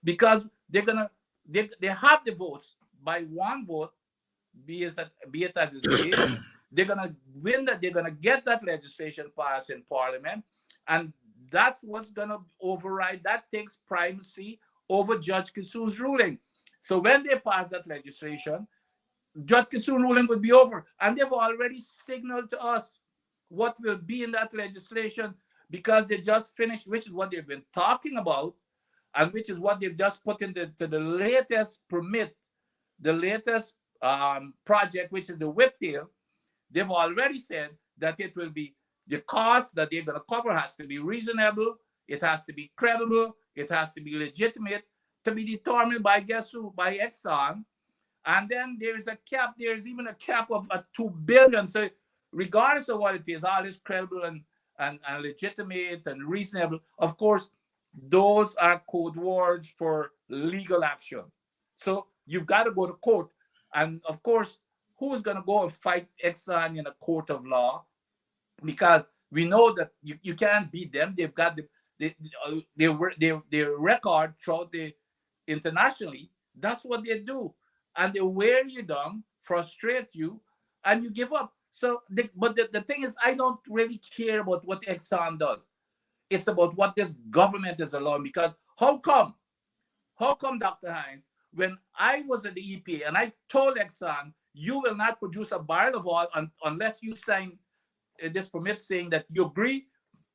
because they have the votes by one vote, be it as it is. They're going to win that. They're going to get that legislation passed in Parliament, and that's what's going to override. That takes primacy over Judge Kissoon's ruling. So when they pass that legislation, Judge Kissoon's ruling would be over. And they've already signaled to us what will be in that legislation, because they just finished, which is what they've been talking about, and which is what they've just put into the latest permit, the latest project, which is the whiptail. They've already said that it will be, the cost that they're going to cover has to be reasonable, it has to be credible, it has to be legitimate, to be determined by guess who? By Exxon. And then there's even a cap of $2 billion. So regardless of what it is, all is credible and legitimate and reasonable. Of course, those are code words for legal action. So you've got to go to court. And of course, who's going to go and fight Exxon in a court of law? Because we know that you can't beat them. They've got their record throughout internationally. That's what they do. And they wear you down, frustrate you, and you give up. So, but the thing is, I don't really care about what Exxon does. It's about what this government is allowing. Because how come, Dr. Hines, when I was at the EPA and I told Exxon, you will not produce a barrel of oil unless you sign this permit saying that you agree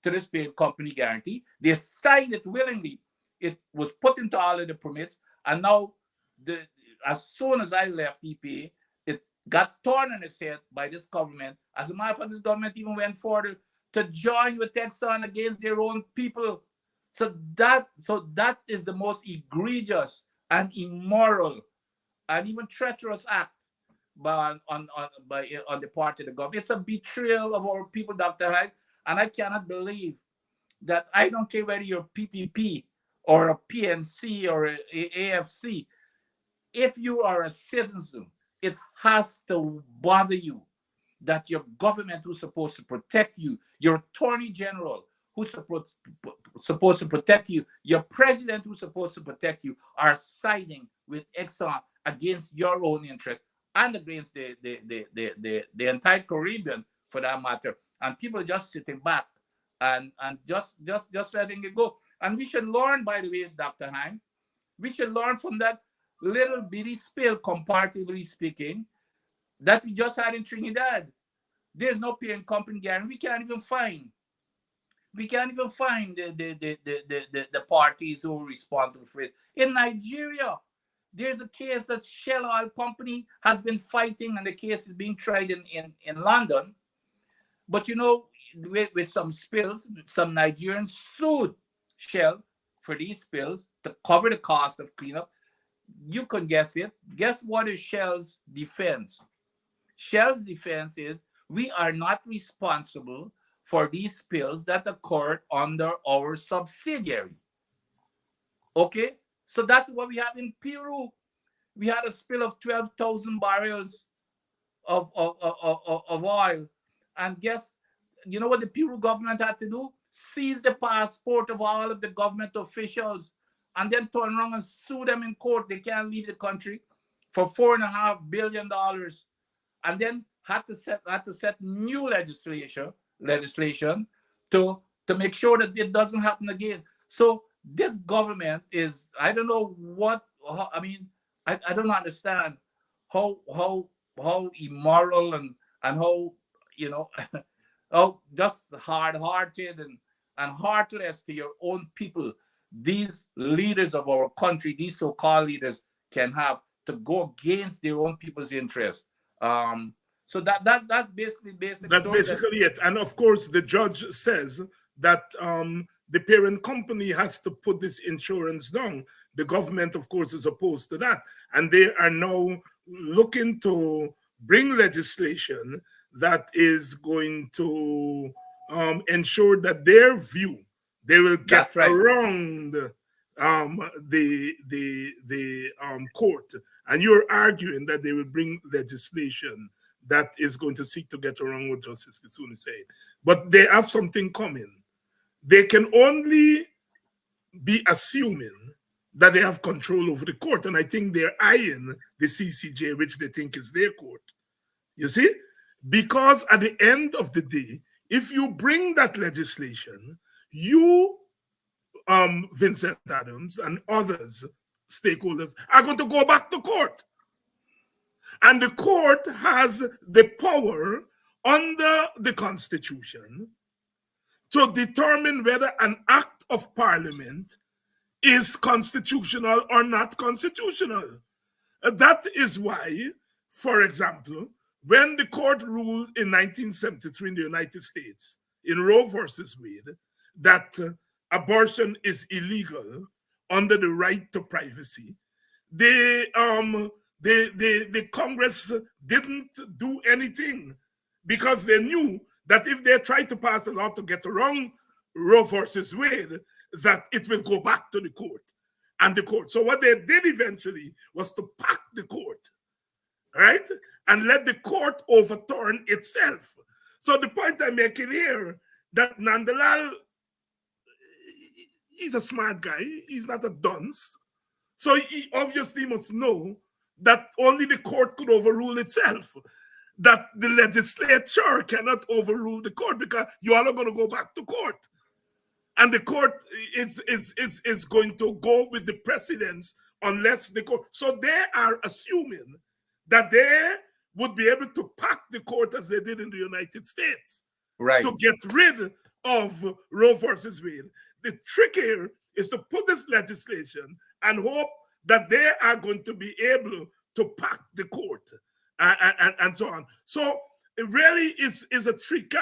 to this parent company guarantee. They signed it willingly. It was put into all of the permits, and now as soon as I left EPA, it got torn on its head by this government. As a matter of fact, this government even went further to join with Exxon against their own people. So that is the most egregious and immoral and even treacherous act on the part of the government. It's a betrayal of our people, Dr. Hyde, and I cannot believe that, I don't care whether you're PPP or a PNC or a AFC, if you are a citizen, it has to bother you that your government, who's supposed to protect you, your attorney general, who's supposed to protect you, your president, who's supposed to protect you, are siding with Exxon against your own interest and against the entire Caribbean, for that matter. And people are just sitting back and just letting it go. And we should learn, by the way, Dr. Hein, we should learn from that little bitty spill, comparatively speaking, that we just had in Trinidad. There's no parent company guarantee. We can't even find the parties who are responsible for it. In Nigeria, there's a case that Shell Oil Company has been fighting, and the case is being tried in London. But with some spills, some Nigerians sued Shell for these spills to cover the cost of cleanup. You can guess it. Guess what is Shell's defense? Shell's defense is, we are not responsible for these spills that occurred under our subsidiary. Okay? So that's what we have in Peru. We had a spill of 12,000 barrels of oil. And guess, you know what the Peru government had to do? Seize the passport of all of the government officials and then turn around and sue them in court. They can't leave the country for $4.5 billion. And then had to set new legislation to make sure that it doesn't happen again. So this government is, I don't know what, I mean, I don't understand how immoral and how, you know, how just hard-hearted and heartless to your own people these leaders of our country, these so-called leaders, can have to go against their own people's interests. So that's basically That's basically it. And of course, the judge says that the parent company has to put this insurance down. The government, of course, is opposed to that. And they are now looking to bring legislation that is going to ensure that their view, they will get around the court. And you're arguing that they will bring legislation that is going to seek to get around what Justice Kisune is saying. But they have something coming. They can only be assuming that they have control over the court. And I think they're eyeing the CCJ, which they think is their court. You see? Because at the end of the day, if you bring that legislation, you, Vincent Adams, and others, stakeholders, are going to go back to court. And the court has the power under the Constitution to determine whether an act of parliament is constitutional or not constitutional. That is why, for example, when the court ruled in 1973 in the United States, in Roe versus Wade, that abortion is illegal under the right to privacy, the Congress didn't do anything because they knew that if they tried to pass a law to get around Roe versus Wade, that it will go back to the court and the court. So what they did eventually was to pack the court, right? And let the court overturn itself. So the point I'm making here, that Nandalal, he's a smart guy. He's not a dunce. So he obviously must know that only the court could overrule itself, that the legislature cannot overrule the court because you all are going to go back to court. And the court is going to go with the precedents unless the court. So they are assuming that they would be able to pack the court as they did in the United States, right, to get rid of Roe versus Wade. The trick here is to put this legislation and hope that they are going to be able to pack the court and so on. So it really is a trick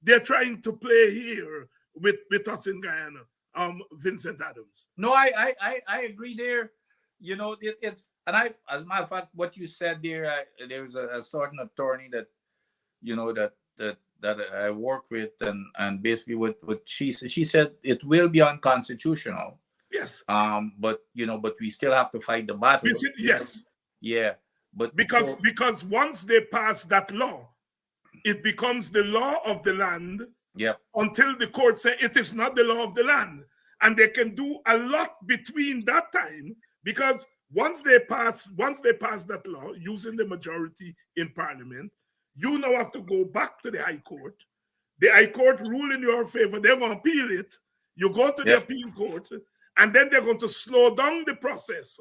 they're trying to play here with us in Guyana, Vincent Adams. No, I agree there. You know, it's, and I, as a matter of fact, what you said there, there's a certain attorney that, you know, that I work with, and basically what she said it will be unconstitutional. Yes. But you know, but we still have to fight the battle. Yes. Yeah. But because once they pass that law, it becomes the law of the land. Yep. Until the court say it is not the law of the land. And they can do a lot between that time, because once they pass that law using the majority in parliament, you now have to go back to the High Court. The High Court rule in your favor, they're going to appeal it. You go to the appeal court, and then they're going to slow down the process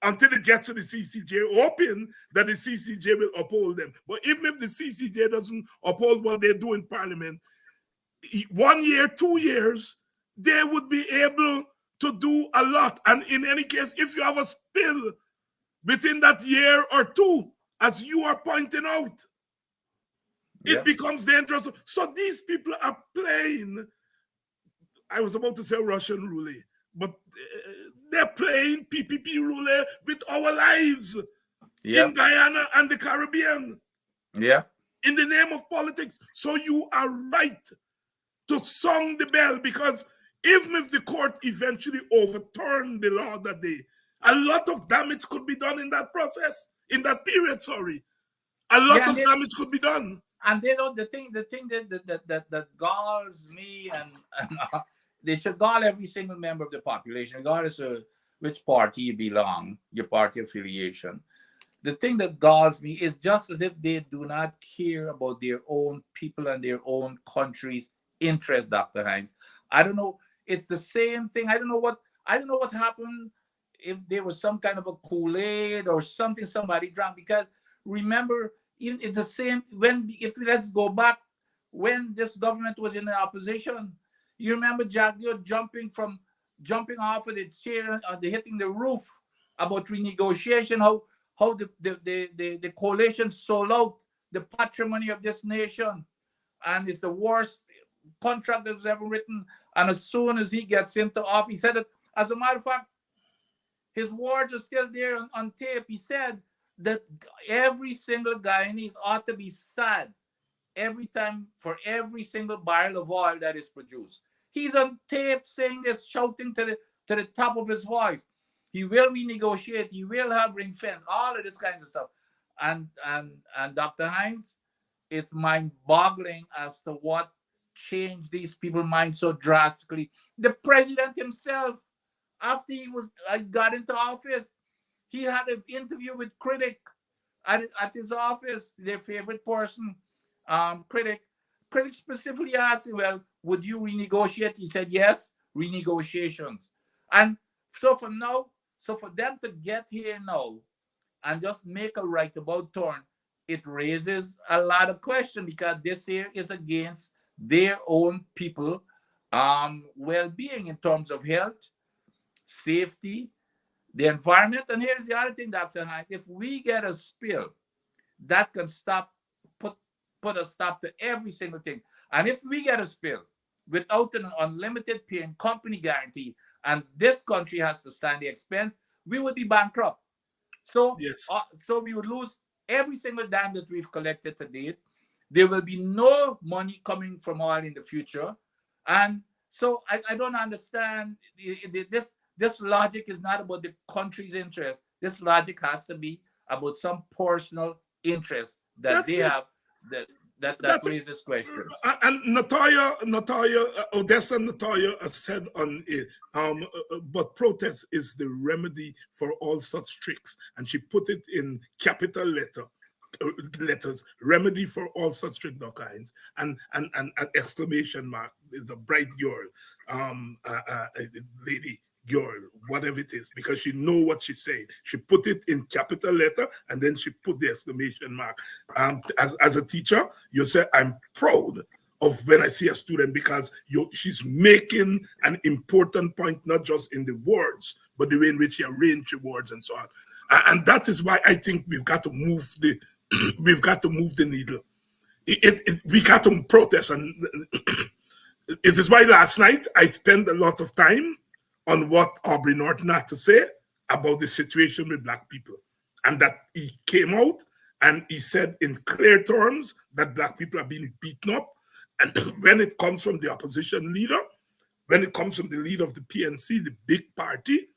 until it gets to the CCJ, hoping that the CCJ will uphold them. But even if the CCJ doesn't uphold what they do in parliament, 1 year, 2 years, they would be able to do a lot. And in any case, if you have a spill within that year or two, as you are pointing out, it becomes dangerous. So these people are playing, I was about to say Russian roulette, but they're playing PPP roulette with our lives in Guyana and the Caribbean. Yeah. In the name of politics. So you are right to sound the bell, because even if the court eventually overturned the law that day, a lot of damage could be done in that process, in that period, sorry. A lot of damage could be done. And they don't, the thing that galls me, and they should gall every single member of the population, regardless of which party you belong, your party affiliation. The thing that galls me is just as if they do not care about their own people and their own country's interest, Dr. Hines. I don't know. It's the same thing. I don't know what happened, if there was some kind of a Kool-Aid or something somebody drank, because remember, it's the same let's go back when this government was in the opposition. You remember Jagdio jumping off of the chair, hitting the roof about renegotiation, how the coalition sold out the patrimony of this nation, and it's the worst contract that was ever written. And as soon as he gets into office, he said it. As a matter of fact, his words are still there on tape. He said that every single Guyanese ought to be sad every time for every single barrel of oil that is produced. He's on tape saying this, shouting to the top of his voice. He will renegotiate. He will have ring fence. All of this kinds of stuff. And Dr. Hines, it's mind-boggling as to what changed these people's minds so drastically. The president himself, after he got into office, he had an interview with Critic at his office, their favorite person, Critic. Critic specifically asked him, well, would you renegotiate? He said, yes, renegotiations. And so for them to get here now and just make a right about turn, it raises a lot of questions, because this here is against their own people well-being in terms of health, safety, the environment. And here's the other thing, Dr. Hines, if we get a spill, that can put a stop to every single thing. And if we get a spill without an unlimited parent company guarantee, and this country has to stand the expense, we would be bankrupt. So, yes. So we would lose every single dime that we've collected to date. There will be no money coming from oil in the future. And so I don't understand. This logic is not about the country's interest. This logic has to be about some personal interest that they have that raises questions. And Natalia, Odessa Natalia said on it, but protest is the remedy for all such tricks. And she put it in capital letters, remedy for all such tricks, Dr. Hines, and an exclamation mark. Is a bright girl, lady, girl, whatever it is, because she know what she's saying. She put it in capital letter, and then she put the exclamation mark. As a teacher, you say, I'm proud of when I see a student, because she's making an important point, not just in the words, but the way in which she arranged the words and so on. And that is why I think we've got to move the needle. We got to protest, and it is why last night I spent a lot of time on what Aubrey Norton had to say about the situation with Black people. And that he came out and he said in clear terms that Black people are being beaten up. And when it comes from the opposition leader, when it comes from the leader of the PNC, the big party,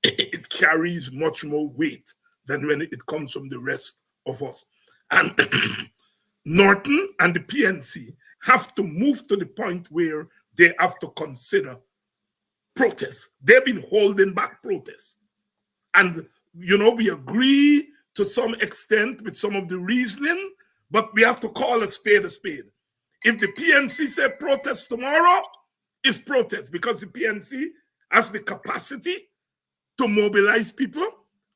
it carries much more weight than when it comes from the rest of us. And Norton and the PNC have to move to the point where they have to consider protests. They've been holding back protests. And, we agree to some extent with some of the reasoning, but we have to call a spade a spade. If the PNC say protest tomorrow, it's protest, because the PNC has the capacity to mobilize people,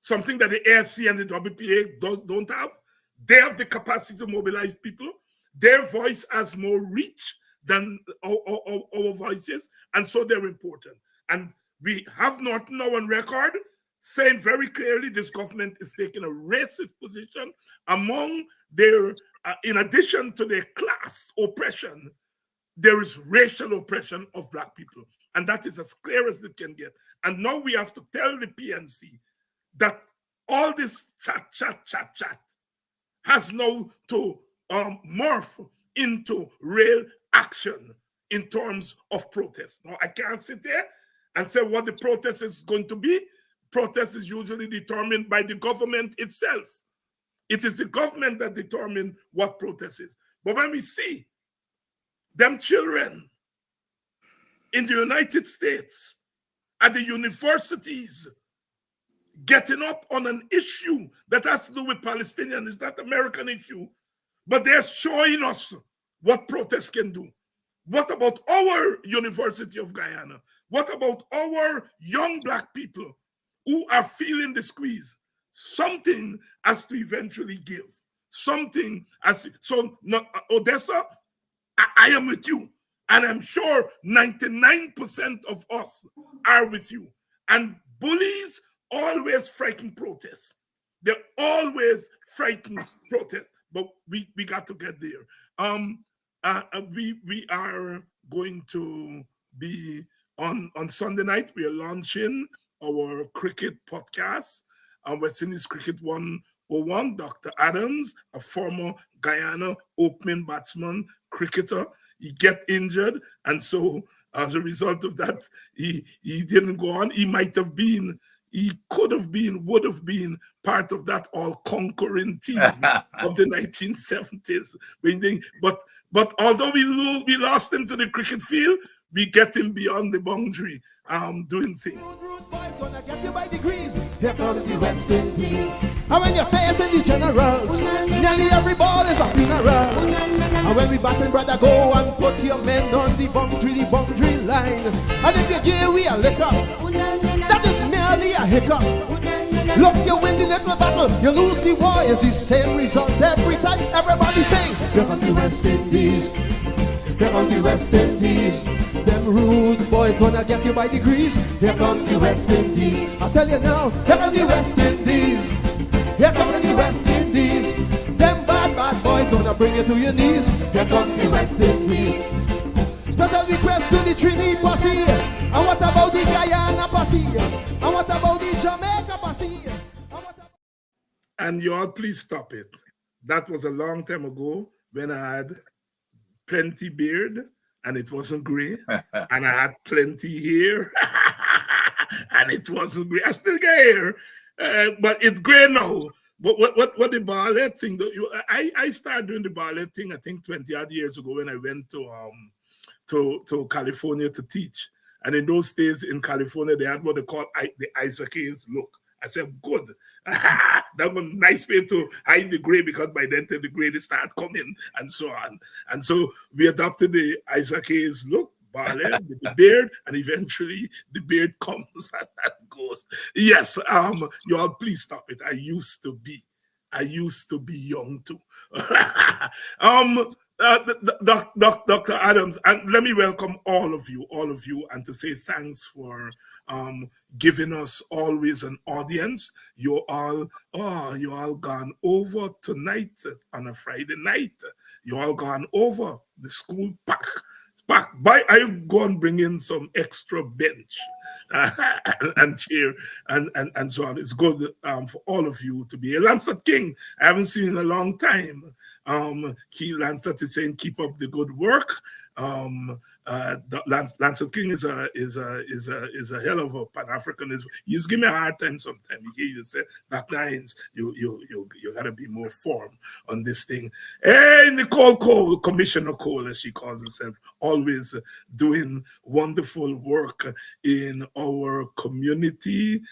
something that the AFC and the WPA don't have. They have the capacity to mobilize people. Their voice has more reach than our voices, and so they're important. And we have Norton now on record saying very clearly this government is taking a racist position among their, in addition to their class oppression, there is racial oppression of Black people. And that is as clear as it can get. And now we have to tell the PNC that all this chat has now to morph into real action in terms of protest. Now, I can't sit there and say what the protest is going to be. Protest is usually determined by the government itself. It is the government that determines what protest is. But when we see them children in the United States at the universities getting up on an issue that has to do with Palestinians, it's not an American issue, but they're showing us what protest can do. What about our University of Guyana? What about our young black people who are feeling the squeeze? Something has to eventually give. Something has to. So, no, Odessa, I am with you. And I'm sure 99% of us are with you. And bullies always frighten protests. They always frighten protests. But we got to get there. We are going to be on Sunday night. We are launching our cricket podcast. West Indies Cricket 101. Dr. Adams, a former Guyana opening batsman, cricketer. He get injured, and so as a result of that, he didn't go on. He could have been, would have been part of that all-conquering team of the 1970s. But although we lost him to the cricket field, we get him beyond the boundary, doing things. Rude boys gonna get you by degrees. Here comes the West Indies. And when you're facing the generals, nearly every ball is a funeral. And when we batting, brother, go and put your men on the boundary line. And if you give we a liquor, that is merely a hiccup. Look, you win the little battle, you lose the war. It's the same result every time. Everybody sing. Here comes the West Indies. Here comes the West Indies. Them rude boys gonna get you by degrees. Here comes the West Indies. I tell you now, here comes the West Indies. Here comes the West Indies. Them bad boys gonna bring you to your knees. Here comes the West Indies. Special request to the Trinity posse. And what about the Guyana posse? And what about the Jamaica posse? And y'all, please stop it. That was a long time ago when I had plenty beard and it wasn't gray, and I had plenty hair and it wasn't gray. I still get hair, but it's gray now. What the ballet thing? I started doing the ballet thing, I think 20 odd years ago when I went to California to teach. And in those days in California, they had what they call the Isaac Hayes look. I said, good. That was a nice way to hide the gray, because by then the gray they start coming and so on. And so we adopted the Isaac Hayes look, ballet, with the beard, and eventually the beard comes and that goes. Yes, you all please stop it. I used to be young too. Dr. Adams, and let me welcome all of you, and to say thanks for giving us always an audience. You all gone over tonight on a Friday night. You all gone over the school pack. I go and bring in some extra bench and chair and so on. It's good for all of you to be here. Lancet King, I haven't seen in a long time. Lancet is saying keep up the good work. Lancet King is a hell of a Pan-Africanist. You just give me a hard time sometimes. You say that Nines, you gotta be more firm on this thing. Hey, Nicole Cole, Commissioner Cole, as she calls herself, always doing wonderful work in our community.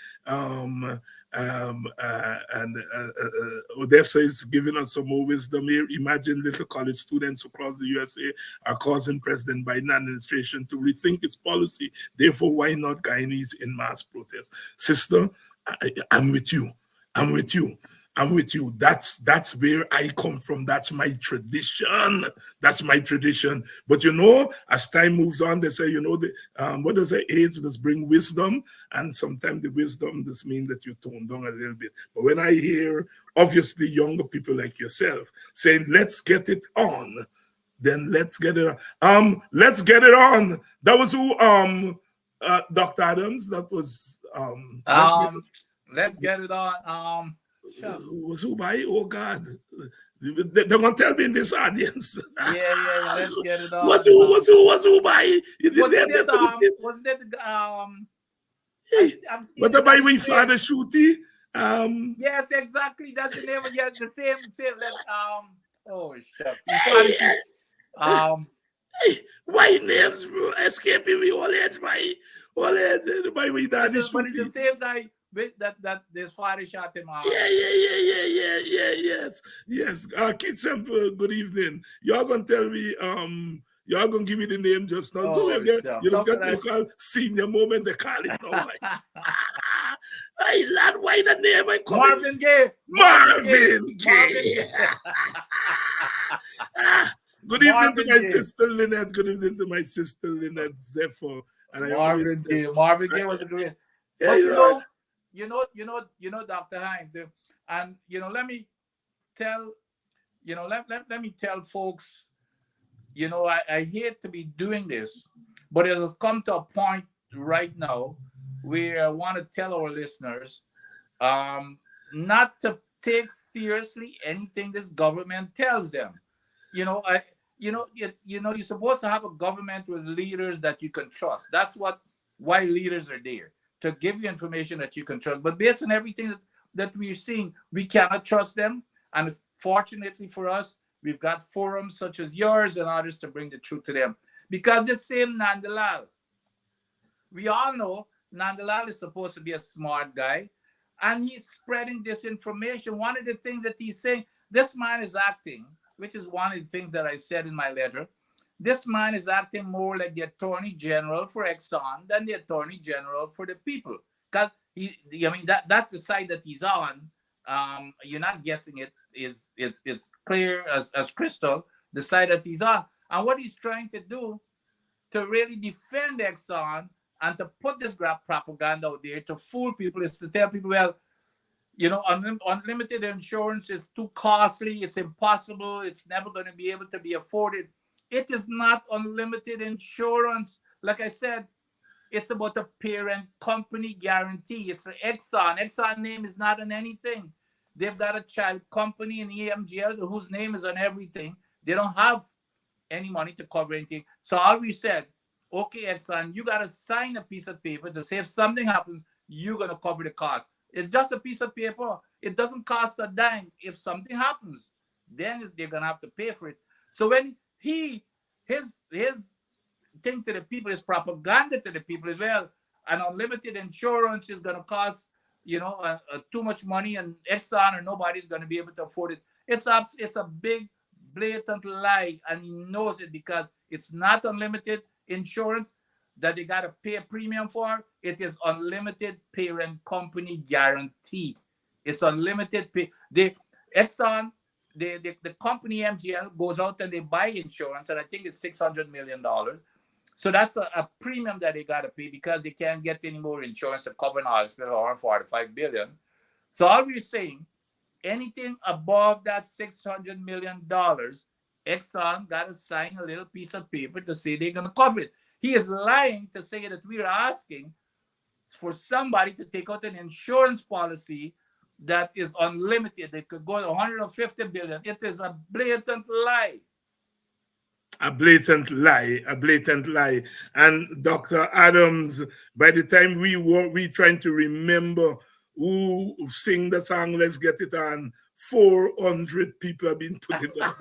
Odessa is giving us some more wisdom here. Imagine little college students across the USA are causing President Biden administration to rethink its policy. Therefore, why not Guyanese in mass protest? Sister, I'm with you. That's where I come from. That's my tradition. But as time moves on, they say, what does it? Age does bring wisdom, and sometimes the wisdom does mean that you tone down a little bit. But when I hear, obviously, younger people like yourself saying, "Let's get it on," then let's get it on. Let's get it on. That was who? Dr. Adams. That was Let's get it on. Was who by? Oh God, they're gonna tell me in this audience. Yeah, let's get it on. Was who by? Wasn't it What about we father shooty? Yes, exactly. That's the name. Yes, the same. Oh shucks. Why names, bro? Escaping me all age, by we daddy shooty. But it's the same guy. That this father shot him out. Yes. Kid Semple, good evening. Y'all gonna tell me Y'all gonna give me the name just now. So Oh, you sure. just got to call senior moment, they call it now. Hey lad, why the name I call Marvin Gaye. Marvin Gaye. Marvin Gaye. Good evening Marvin to my Gaye. sister Lynette. Good evening to my sister Lynette Zephyr. And I always Marvin Gaye. Marvin Gaye was a great. Yeah, But you know, Dr. Hines, and let me tell, let me tell folks, I hate to be doing this, but it has come to a point right now where I want to tell our listeners not to take seriously anything this government tells them. You're supposed to have a government with leaders that you can trust. That's why leaders are there, to give you information that you can trust. But based on everything that we're seeing, we cannot trust them. And fortunately for us, we've got forums such as yours and others to bring the truth to them. Because the same Nandalal, we all know Nandalal is supposed to be a smart guy, and he's spreading disinformation. One of the things that he's saying, this man is acting, which is one of the things that I said in my letter, this man is acting more like the Attorney General for Exxon than the Attorney General for the people. Because that's the side that he's on. You're not guessing it. It's clear as crystal, the side that he's on. And what he's trying to do to really defend Exxon and to put this propaganda out there to fool people is to tell people, well, unlimited insurance is too costly. It's impossible. It's never going to be able to be afforded. It is not unlimited insurance. Like I said, it's about a parent company guarantee. It's an Exxon. Exxon name is not on anything. They've got a child company in EMGL whose name is on everything. They don't have any money to cover anything. So all we said, okay, Exxon, you got to sign a piece of paper to say if something happens, you're going to cover the cost. It's just a piece of paper. It doesn't cost a dime. If something happens, then they're going to have to pay for it. So when his thing to the people, his propaganda to the people is, well, an unlimited insurance is going to cost, too much money, and Exxon or nobody's going to be able to afford it. It's a big, blatant lie, and he knows it because it's not unlimited insurance that they got to pay a premium for. It is unlimited parent company guarantee. It's unlimited pay. Exxon, the company MGL goes out and they buy insurance, and I think it's $600 million. So that's a premium that they got to pay because they can't get any more insurance to cover an hospital or $45 billion. So all we're saying, anything above that $600 million, Exxon got to sign a little piece of paper to say they're going to cover it. He is lying to say that we are asking for somebody to take out an insurance policy that is unlimited. They could go to $150 billion. It is a blatant lie. A blatant lie. And Dr. Adams, by the time we trying to remember who sing the song Let's Get It On, 400 people have been put in the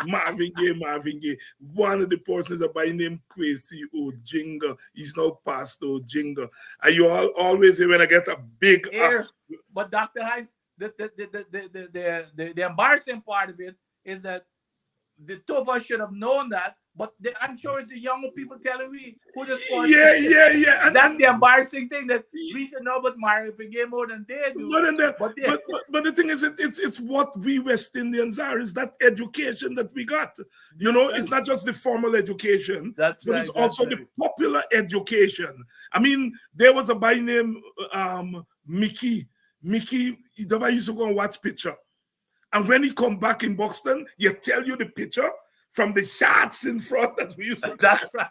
Marvin Gaye. One of the persons are by name Kwesi Ojinga. He's now Pastor Ojinga. And you always say when I get a big but Dr. Hines, the embarrassing part of it is that the two of us should have known that, but I'm sure it's the younger people telling me who this person is. Yeah. And that's the embarrassing thing, that we should know about Marvin Gaye more than they do. But the thing is, it's what we West Indians are, is that education that we got. It's not just the formal education, but it's also the popular education. I mean, there was a boy named Mickey. The boy used to go and watch picture. And when he come back in Buxton, he tell you the picture from the shots in front that we used to. That's right.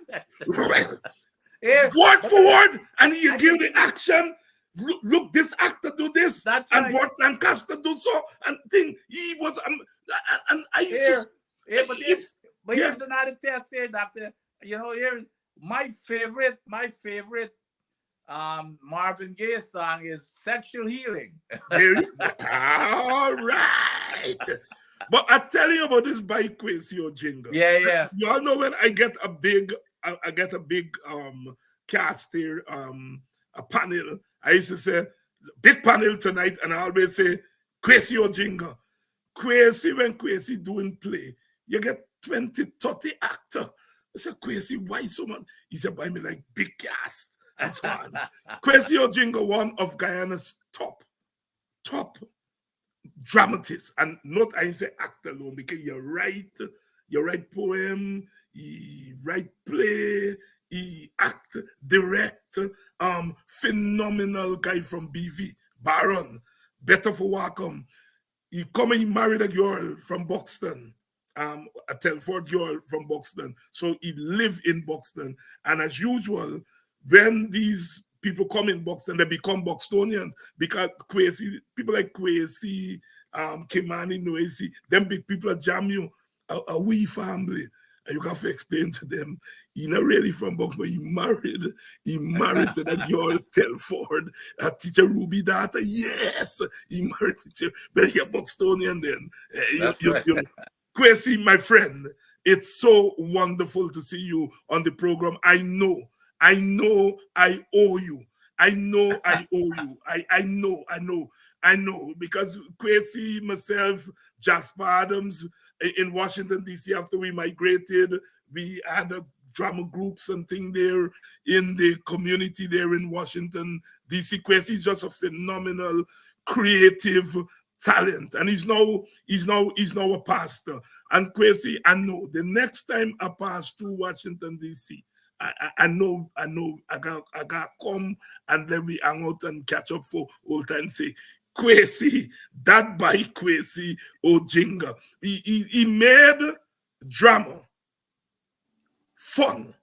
Word for word, and he give the action. Look, this actor do this, that's and right. Burt Lancaster do so, and thing. He was, and I used to. But here's another test here, Doctor. Here my favorite Marvin Gaye song is Sexual Healing. All right. But I tell you about this by Kwesi Ojinga. Yeah. You all know when I get a big cast here, a panel, I used to say, big panel tonight, and I always say, Kwesi Ojinga. When Kwesi doing play, you get 20, 30 actors. I said, Kwesi, why so much? He said, buy me like big cast and so on. Kwesi Ojinga, one of Guyana's top dramatist, and not I say act alone, because you write poem, you write play, he act, direct, phenomenal guy from BV, Baron, better for Wacom. He come and he married a girl from Buxton, a Telford girl from Buxton. So he lived in Buxton. And as usual, when these people come in Buxton, they become Buxtonians because people like Kwesi, Kimani, Noesi, them big people that jam you, a wee family. And you have to explain to them, he's not really from Buxton, but he married to that girl, Telford, teacher Ruby daughter. Yes, he married teacher, but he's a Buxtonian then. Kwesi, my friend, it's so wonderful to see you on the program. I know I owe you. I know I owe you. I know, because Kwesi, myself, Jasper Adams in Washington, D.C., after we migrated, we had a drama groups and thing there in the community there in Washington, D.C. Kwesi is just a phenomenal, creative talent. And he's now a pastor. And Kwesi, I know the next time I pass through Washington, D.C., I know I got come and let me hang out and catch up for old time say, Kwesi, that by Kwesi Ojinga. He made drama fun.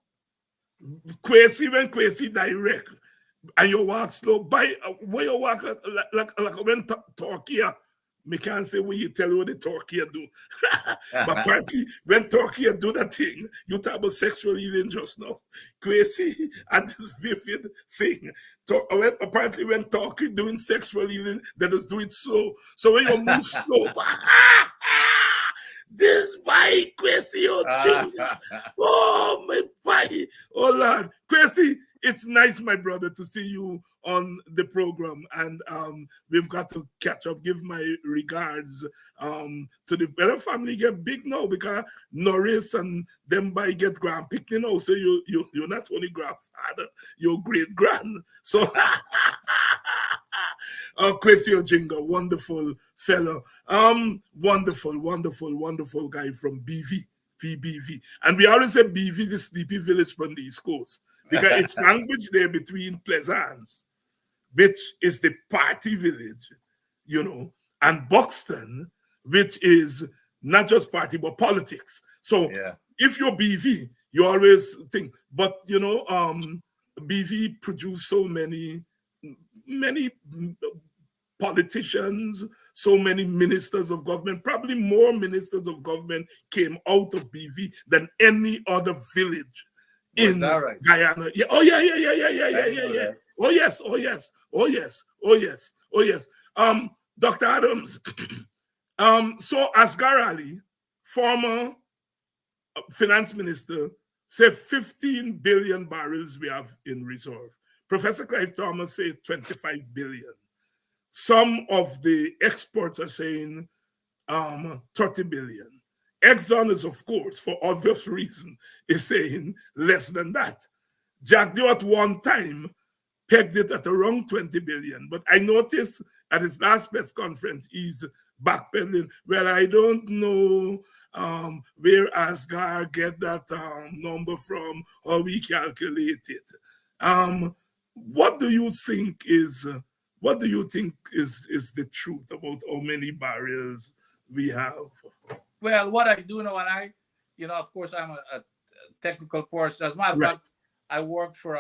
Kwesi, when Kwesi direct, and you walk slow, by where you walk like when Turkey, me can't say what you tell you what the Turkey do. But apparently, when Turkey do that thing, you talk about sexual healing just now. Kwesi and this vivid thing. Apparently, when Turkey doing sexual healing, they just do it slow. So when you move slow, this by Kwesi Ojinga. Oh, my boy. Oh, Lord. Kwesi, it's nice, my brother, to see you on the program, and we've got to catch up. Give my regards to the better family. Get big now because Norris and them by get grand picking now. So you're not only grandfather, you're great grand. So Kwesi Ojinga, wonderful fellow, wonderful guy from VBV, and we always say BV, the sleepy village from the East Coast, because it's language there between Plaisance, which is the party village, and Buxton, which is not just party, but politics. So if you're BV, you always think, but BV produced so many politicians, so many ministers of government, probably more ministers of government came out of BV than any other village in Guyana. Yeah. Oh yeah. Oh yes. Dr. Adams. So Asghar Ali, former finance minister, said 15 billion barrels we have in reserve. Professor Clive Thomas said 25 billion. Some of the experts are saying 30 billion. Exxon is, of course, for obvious reason, is saying less than that. Jack Dew at one time pegged it at around 20 billion. But I noticed at his last press conference, he's backpedaling. Well, I don't know where Asghar get that number from, or we calculate it. What do you think is the truth about how many barrels we have? Well, what I do know, and of course, I'm a technical person. As a matter of fact, I work for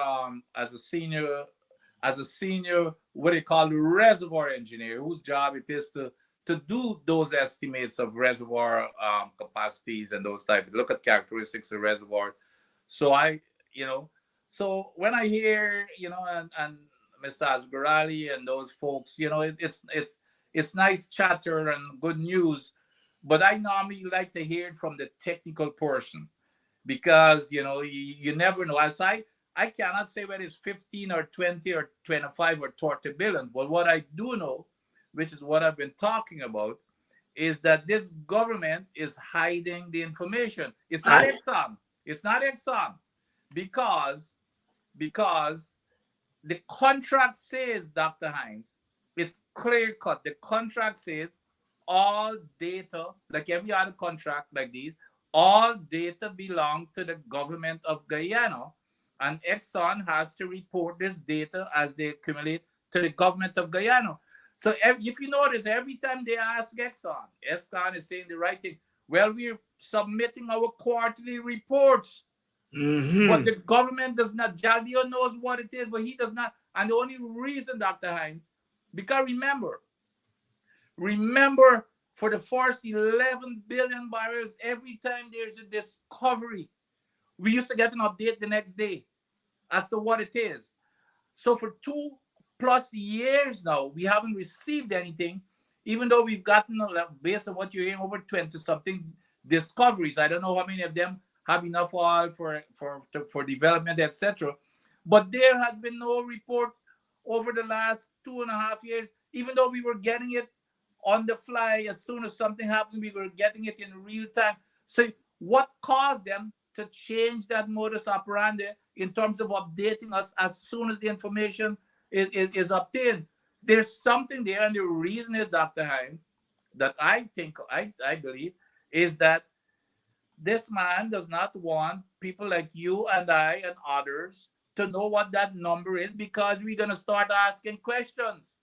as a senior, what they call the reservoir engineer, whose job it is to do those estimates of reservoir capacities and those type. Look at characteristics of reservoir. So so when I hear, and Mr. Asghar Ali and those folks, it's nice chatter and good news, but I normally like to hear it from the technical person, because you never know. As I cannot say whether it's 15 or 20 or 25 or 30 billion, but what I do know, which is what I've been talking about, is that this government is hiding the information. It's not Exxon. It's not Exxon because the contract says, Dr. Hines, it's clear cut. The contract says all data, like every other contract like these, all data belong to the government of Guyana, and Exxon has to report this data as they accumulate to the government of Guyana. So if you notice, every time they ask Exxon is saying the right thing. Well, we're submitting our quarterly reports. But the government does not. Jaldio knows what it is, but he does not. And the only reason, Dr. Hines, because remember, for the first 11 billion barrels, every time there's a discovery, we used to get an update the next day as to what it is. So for 2+ years now, we haven't received anything, even though we've gotten, based on what you're hearing, over 20-something discoveries. I don't know how many of them have enough oil for development, etc. But there has been no report over the last 2.5 years, even though we were getting it on the fly. As soon as something happened, we were getting it in real time. So what caused them to change that modus operandi in terms of updating us as soon as the information is obtained? There's something there, and the reason is, Dr. Hines, that I believe, is that this man does not want people like you and I and others to know what that number is, because we're going to start asking questions.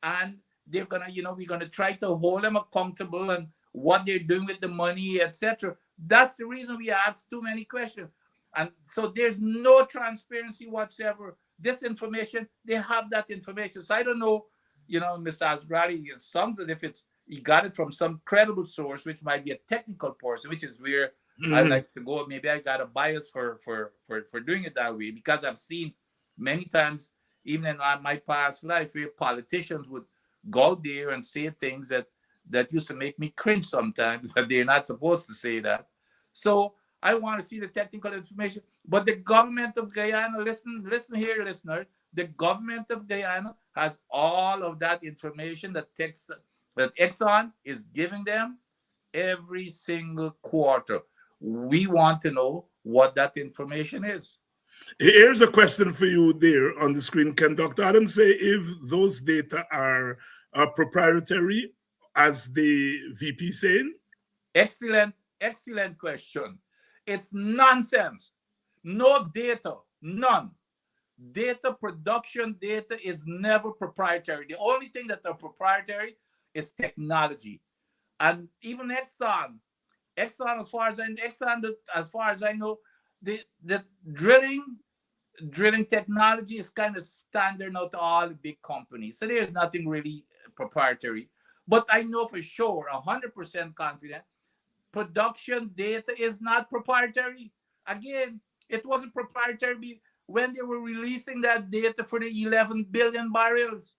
And they're going to, we're going to try to hold them accountable and what they're doing with the money, etc. That's the reason we ask too many questions. And so there's no transparency whatsoever. This information, they have that information. So I don't know, Mr. Asgrali, it sounds as if he got it from some credible source, which might be a technical person, which is where I like to go. Maybe I got a bias for doing it that way, because I've seen many times, even in my past life, where politicians would go there and say things that used to make me cringe sometimes, that they're not supposed to say that. So I want to see the technical information. But the government of Guyana, listen here, listeners, the government of Guyana has all of that information that Exxon is giving them every single quarter. We want to know what that information is. Here's a question for you there on the screen. Can Dr. Adams say if those data are proprietary, as the VP saying? Excellent question. It's nonsense. No data, none. Production data is never proprietary. The only thing that are proprietary is technology. And even Exxon, as far as I know, the drilling technology is kind of standard now to all the big companies. So there's nothing really proprietary. But I know for sure, 100% confident, production data is not proprietary. Again, it wasn't proprietary when they were releasing that data for the 11 billion barrels.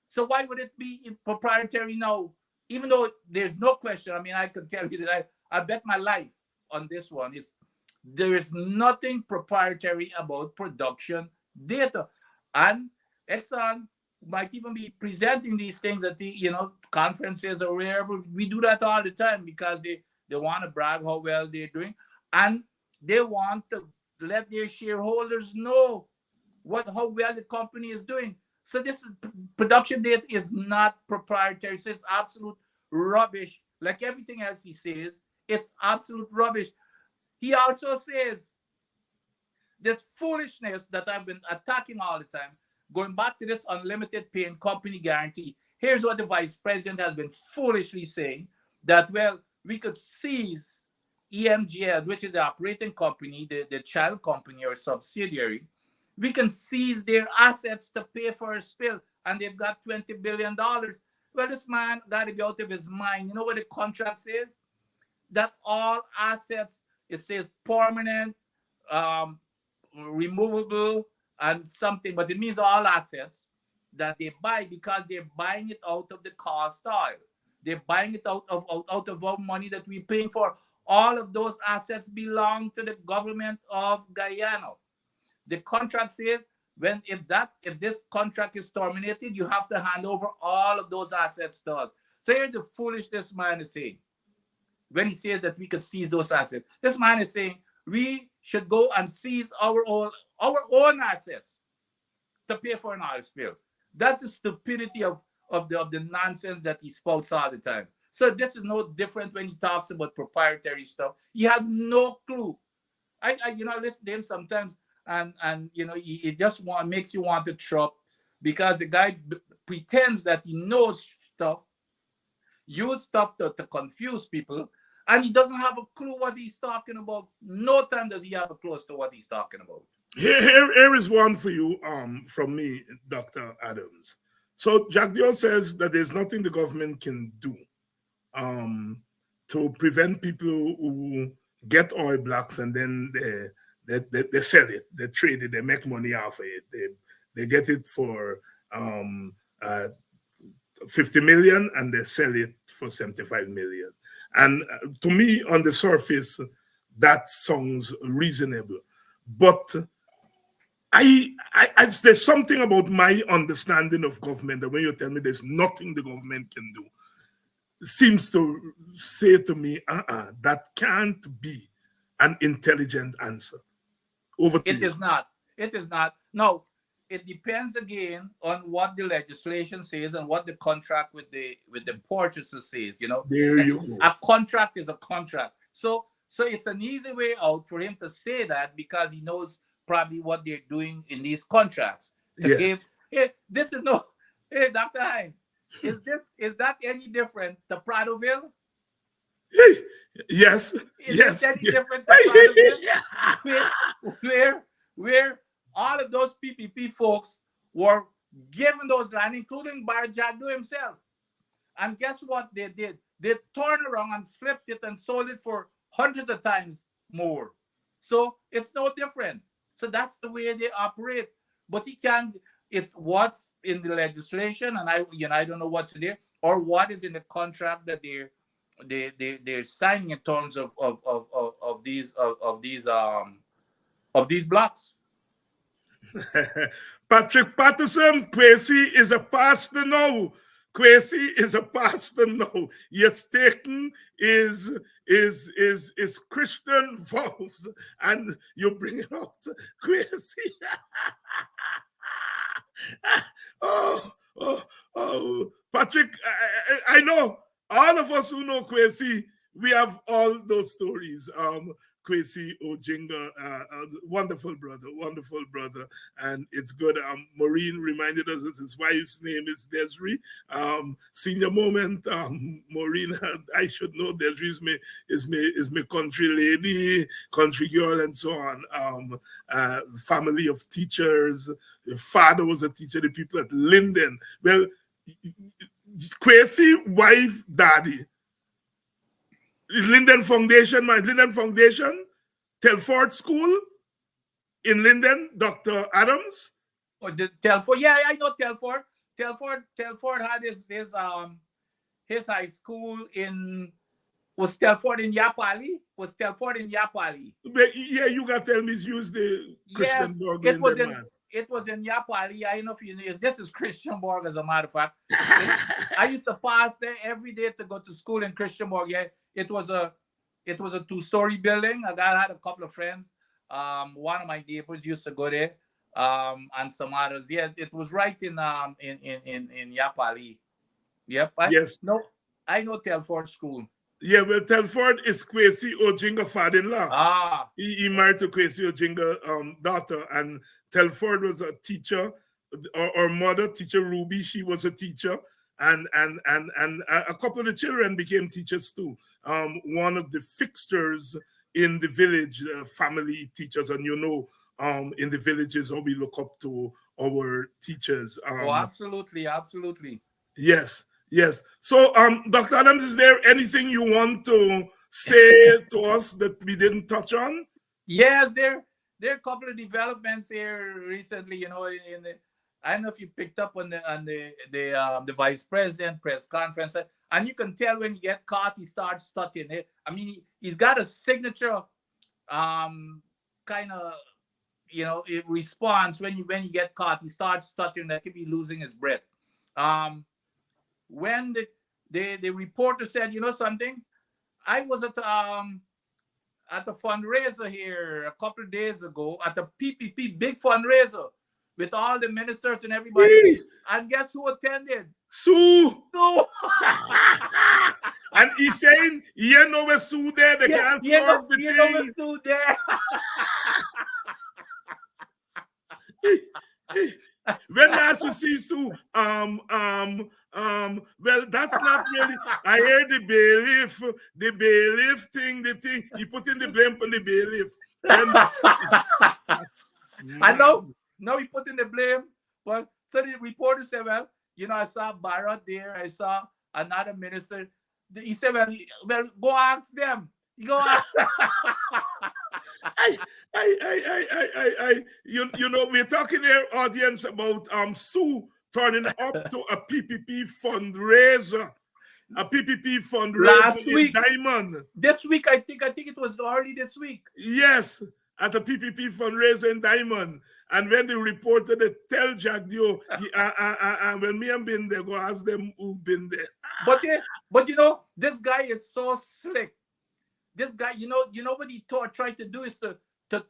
So why would it be proprietary now? Even though there's no question, I can tell you that I bet my life on this one. There is nothing proprietary about production data. And Exxon might even be presenting these things at the conferences or wherever. We do that all the time because they want to brag how well they're doing, and they want to let their shareholders know how well the company is doing. So this production data is not proprietary. So it's absolute rubbish. Like everything else he says, it's absolute rubbish. He also says this foolishness that I've been attacking all the time, going back to this unlimited pay and company guarantee. Here's what the vice president has been foolishly saying, that, well, we could seize EMGL, which is the operating company, the child company or subsidiary. We can seize their assets to pay for a spill, and they've got $20 billion. Well, this man got to be out of his mind. You know what the contract says? That all assets, it says permanent, removable, and something, but it means all assets that they buy, because they're buying it out of the cost oil. They're buying it out of our money that we're paying for. All of those assets belong to the government of Guyana. The contract says if this contract is terminated, you have to hand over all of those assets to us. So here's the foolishness man is saying when he says that we could seize those assets. This man is saying, we should go and seize our own assets to pay for an oil spill. That's the stupidity of the nonsense that he spouts all the time. So this is no different when he talks about proprietary stuff. He has no clue. I listen to him sometimes, and it just makes you want to chirp, because the guy pretends that he knows stuff, use stuff to confuse people, and he doesn't have a clue what he's talking about. No time does he have a clue as to what he's talking about. Here is one for you from me, Dr. Adams. So Jack Dio says that there's nothing the government can do to prevent people who get oil blocks and then they sell it, they trade it, they make money off of it. They get it for 50 million and they sell it for 75 million. And to me, on the surface, that sounds reasonable. But there's something about my understanding of government that when you tell me there's nothing the government can do, seems to say to me, that can't be an intelligent answer. Over to you. It is not. It is not. No, it depends again on what the legislation says and what the contract with the purchaser says. There you go. A contract is a contract. So it's an easy way out for him to say that, because he knows probably what they're doing in these contracts. Dr. Hines, is that any different to Pradoville? Yes. Is yes. it any different to Pradoville? where all of those PPP folks were given those land, including Barjadu himself. And guess what they did? They turned around and flipped it and sold it for hundreds of times more. So it's no different. So that's the way they operate. But it's what's in the legislation, and I don't know what's in there, or what is in the contract that they're signing in terms of these blocks. Patrick Patterson, Kwesi is a pastor now. Kwesi is a pastor now. Yes, taken is Christian vows, and you bring it out, Kwesi. oh, Patrick, I know all of us who know Kwesi, we have all those stories. Kwesi Ojinga, wonderful brother, and it's good. Maureen reminded us that his wife's name is Desiree. Senior moment, Maureen, I should know Desiree is my country lady, country girl, and so on. Family of teachers. The father was a teacher. The people at Linden. Well, Kwesi, wife, daddy. Linden Foundation, Telford School in Linden, Dr. Adams. Oh, the Telford, yeah, I know Telford. Telford had his high school was Telford in Yapali? Yeah, you got to tell me, use the Christian Borg. It was in Yapali. I don't know if you know. This is Christianborg, as a matter of fact. I used to pass there every day to go to school in Christianborg. Yeah, it was a 2-story building. I had a couple of friends. One of my neighbors used to go there, and some others. Yeah, it was right in Yapali. Yep. I know Telford School. Yeah, well, Telford is Kwesi Ojinga father-in-law. He married to Kwesi Ojinga daughter, and Telford was a teacher. Our mother, teacher Ruby, she was a teacher, and a couple of the children became teachers too. One of the fixtures in the village, family teachers, and in the villages, how we look up to our teachers. Absolutely. Yes. So, Dr. Adams, is there anything you want to say to us that we didn't touch on? Yes, there are a couple of developments here recently. I don't know if you picked up on the vice president press conference, and you can tell when you get caught, he starts stuttering. I mean, he's got a signature, kind of, response when you get caught. He starts stuttering like if he's losing his breath. When the reporter said, something, I was at at a fundraiser here a couple of days ago at the PPP big fundraiser with all the ministers and everybody. And guess who attended? Sue. Sue. And he's saying, you know where Sue there, they can't solve the you know thing. Sue there. When last you see Sue, well, that's not really. I heard the bailiff thing, he put in the blame on the bailiff. I know. No, he put in the blame. But so the reporter said, well, you know, I saw Barrett there. I saw another minister. He said, well, go ask them. Go ask. You know, we're talking here, audience, about Sue turning up to a PPP fundraiser. A PPP fundraiser Last week. in Diamond. This week, I think it was early this week. Yes, at a PPP fundraiser in Diamond. And when the reporter, they tell Jack Dio, when me and been there, go ask them who been there. But you know, this guy is so slick. This guy, you know what he tried to do is to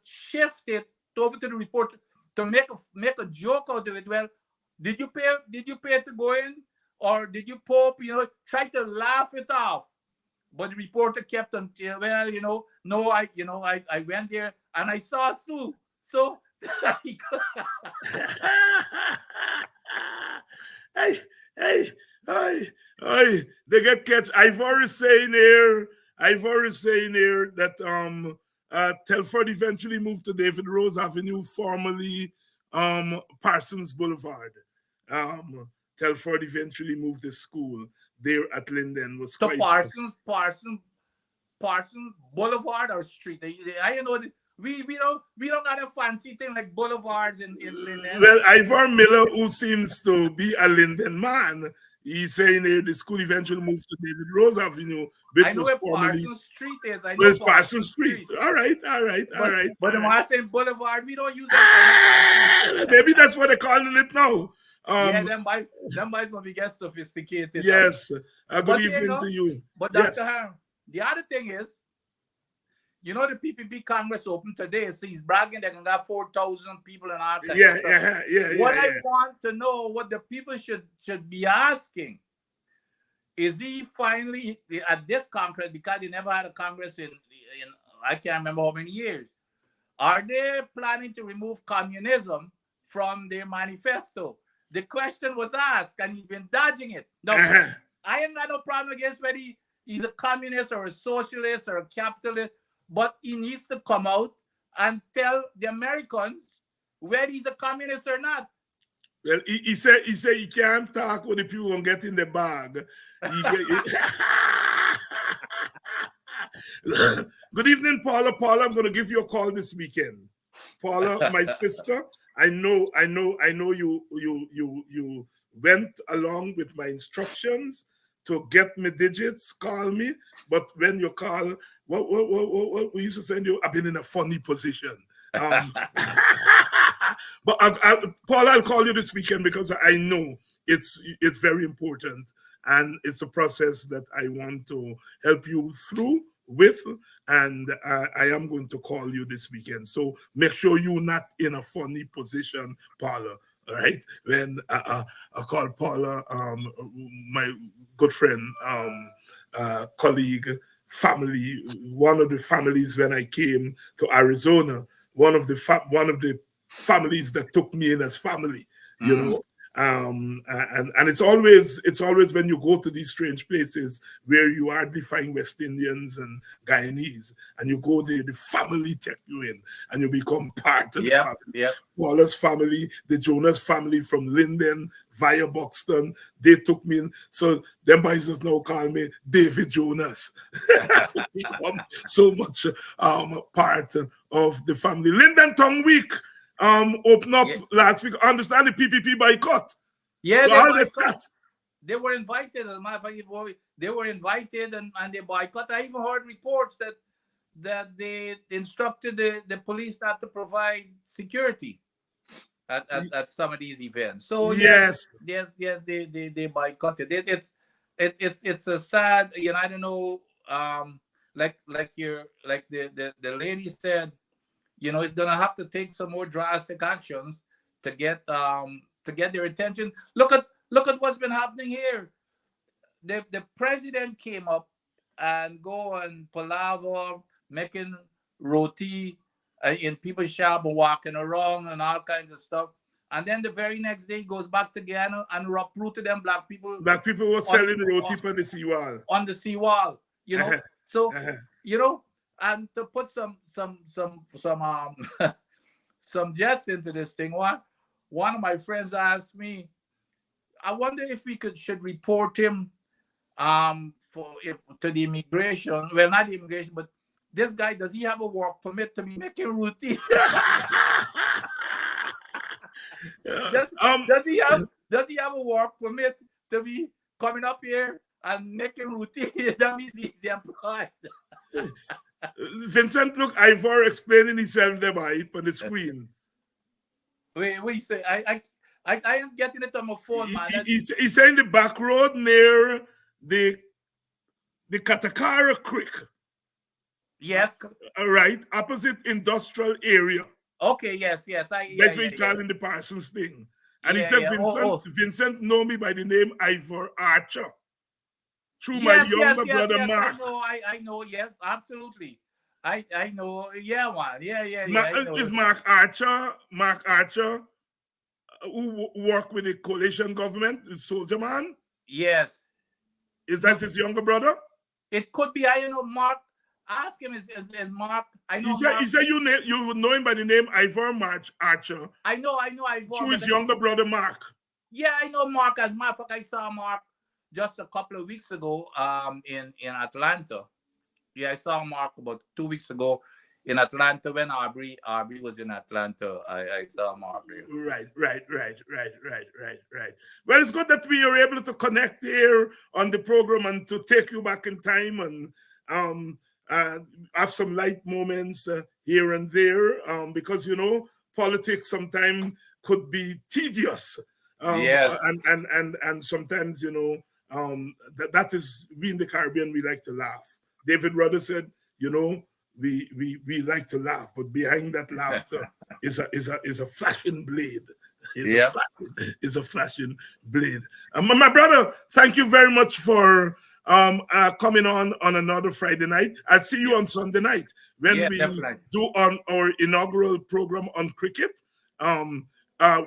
shift it over to the reporter to make a joke out of it. Well, did you pay to go in, or did you pop? You know, try to laugh it off. But the reporter kept on, well, you know, no, I went there and I saw Sue. So hey, they get catch. I've already saying here that Telford eventually moved to David Rose Avenue, formerly Parsons Boulevard. Telford eventually moved the school there at Linden. Was so quite Parsons Boulevard or street. I know that we don't got a fancy thing like boulevards in Linden. Well, Ivor Miller, who seems to be a Linden man, he's saying here the school eventually moved to David Rose Avenue, which I know was where formerly Parsons Street is. I know Where's Parsons Street. All right. But when I say boulevard, we don't use that. Maybe that's what they're calling it now. Yeah, them boys will be get sophisticated. Yes. Good evening to you. But Dr. Ham, the other thing is, you know, the PPP Congress opened today, so he's bragging they're going to have 4,000 people in our country. What I want to know, what the people should be asking, is he finally, at this Congress, because they never had a Congress in I can't remember how many years, are they planning to remove communism from their manifesto? The question was asked, and he's been dodging it. No, I ain't got no problem against whether he's a communist or a socialist or a capitalist, but he needs to come out and tell the Americans whether he's a communist or not. Well, he said he can't talk when the people won't get in the bag. Good evening, Paula. Paula, I'm going to give you a call this weekend. Paula, my sister, I know you went along with my instructions to get me digits, call me, but when you call, what we used to send you, I've been in a funny position. But Paul, I'll call you this weekend because I know it's very important, and it's a process that I want to help you through with, and I am going to call you this weekend. So make sure you're not in a funny position, Paula. All right. When I call Paula, my good friend, colleague, family, one of the families when I came to Arizona, one of the families that took me in as family, you know. And it's always when you go to these strange places where you hardly find West Indians and Guyanese, and you go there, the family take you in, and you become part of the family. Yeah. Wallace family, the Jonas family from Linden via Buxton, they took me in. So them boys just now call me David Jonas. Become so much part of the family. Linden Tongue Week opened up last week. I understand the PPP boycott. Yeah, so they were invited. As a matter of fact, they were invited and they boycott. I even heard reports that they instructed the police not to provide security at some of these events. So yes, they boycotted it. It's a sad, you know, I don't know the lady said, you know, it's gonna have to take some more drastic actions to get their attention. Look at what's been happening here. The president came up and go and palaver, making roti in people's shop and walking around and all kinds of stuff. And then the very next day he goes back to Guyana and uprooted them black people. Black people were selling roti on the seawall. On the seawall, you know. So you know, and to put some some jest into this thing, one of my friends asked me, I wonder if we should report him to the immigration. Well, not the immigration, but this guy, does he have a work permit to be making roti? Does he have a work permit to be coming up here and making roti? That means he's employed. Vincent, look, Ivor explaining himself there on the screen. Wait, what you say? I am getting it on my phone, man. He's saying the back road near the Katakara Creek. Yes. Right, opposite industrial area. Okay, yes. That's what he called in the Parsons thing. And he said, Vincent know me by the name Ivor Archer. Through my younger brother Mark. I know, yes, absolutely. I know, yeah, man. Yeah. Is Mark Archer, who worked with the coalition government, the soldier man? Yes. Is that his younger brother? It could be. I know Mark. Ask him, is Mark. I know. He said you would know him by the name Ivor Archer. I know Ivor. Through his younger brother Mark. Yeah, I know Mark. As a matter of fact, I saw Mark just a couple of weeks ago in Atlanta. Yeah, I saw Mark about 2 weeks ago in Atlanta when Aubrey was in Atlanta. I saw Mark. Right. Well, it's good that we are able to connect here on the program and to take you back in time and have some light moments here and there, because you know politics sometimes could be tedious. Yes. And sometimes you know that is, we in the Caribbean, we like to laugh. David Rudder said, you know, we like to laugh, but behind that laughter is a flashing blade. Is a flashing blade. My brother, thank you very much for coming on another Friday night. I'll see you on Sunday night when we do on our inaugural program on cricket.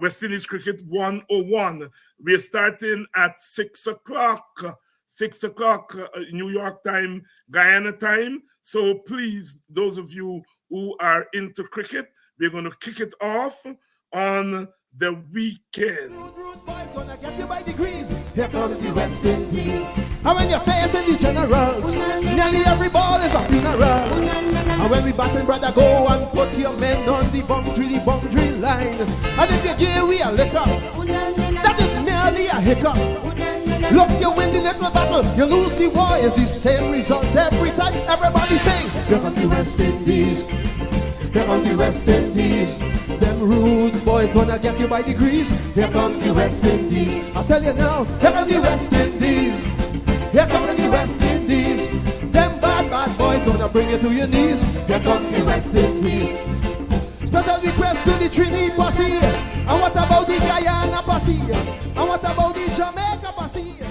West Indies Cricket 101. We're starting at 6 o'clock. 6 o'clock New York time, Guyana time. So please, those of you who are into cricket, we're going to kick it off on the weekend. Rude boys gonna get you by degrees. Here comes the West Indies. And when you're facing the generals, nearly every ball is a funeral. And when we batting, brother, go and put your men on the boundary line. And if you give we a liquor, that is merely a hiccup. Look, you win the little battle, you lose the war. It's the same result every time. Everybody sing. Here comes the West Indies. Here comes the West Indies. Them rude boys gonna get you by degrees. Here comes the West Indies. I tell you now, here comes the West Indies. Here comes the West Indies. Them bad boys gonna bring you to your knees. Here comes the West Indies. Special request to the Trinity posse. And what about the Guyana posse? And what about the Jamaica posse?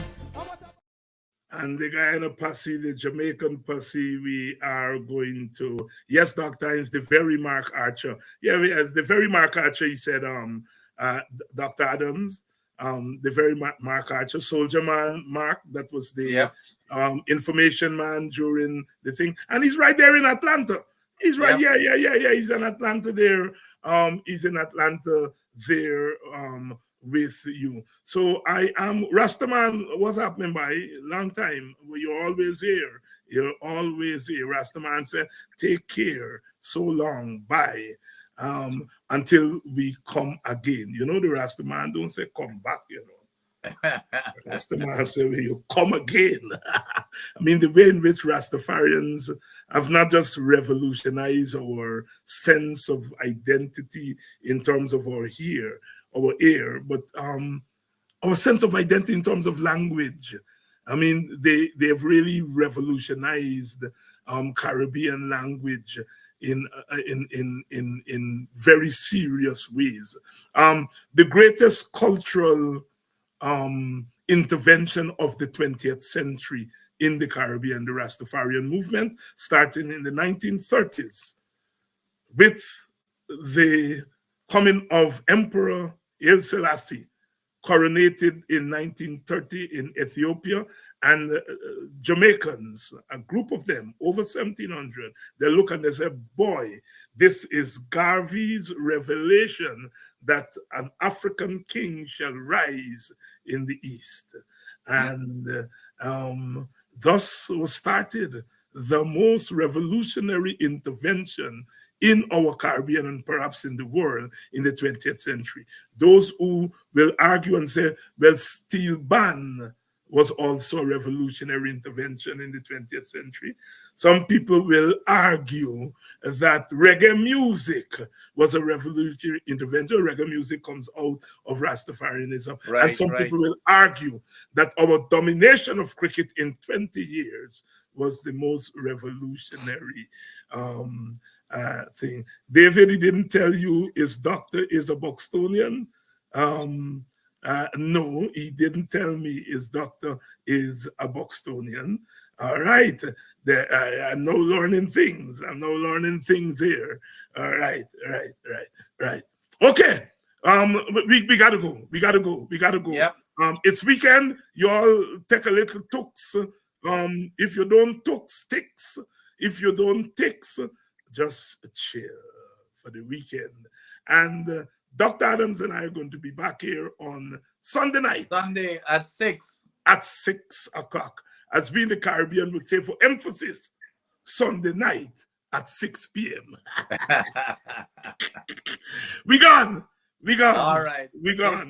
And the Guyana posse, the Jamaican posse, we are going to, yes, Doctor, it's the very Mark Archer. Yeah, as the very Mark Archer, he said, Dr. Adams, the very Mark Archer, soldier man, Mark, that was the information man during the thing. And he's right there in Atlanta. He's right, yeah. He's in Atlanta there. He's in Atlanta there with you. So I am Rastaman. What's happening by long time? Well, you're always here. You're always here. Rastaman said, take care. So long. Bye. Until we come again. You know, the Rastaman don't say come back, you know. Rastaman said, will you come again? I mean, the way in which Rastafarians have not just revolutionized our sense of identity in terms of our air, but our sense of identity in terms of language. I mean, they've really revolutionized Caribbean language in very serious ways. The greatest cultural intervention of the 20th century in the Caribbean, the Rastafarian movement, starting in the 1930s with the coming of Emperor Haile Selassie, coronated in 1930 in Ethiopia, and Jamaicans, a group of them, over 1,700, they look and they say, boy, this is Garvey's revelation that an African king shall rise in the East. And thus was started the most revolutionary intervention in our Caribbean and perhaps in the world in the 20th century. Those who will argue and say, well, steel ban was also a revolutionary intervention in the 20th century. Some people will argue that reggae music was a revolutionary intervention. Reggae music comes out of Rastafarianism. Right, and some people will argue that our domination of cricket in 20 years was the most revolutionary thing. David, he didn't tell you his doctor is a Buxtonian. No, he didn't tell me his doctor is a Buxtonian. All right. I'm now learning things. I'm now learning things here. All right. Okay. We gotta go. We gotta go. Yep. It's weekend. You all take a little tux. If you don't tux, ticks. If you don't ticks, just chill for the weekend. And Dr. Adams and I are going to be back here on Sunday night. Sunday at 6. At 6 o'clock. As we in the Caribbean would say, for emphasis, Sunday night at 6 p.m. We gone. All right. We gone.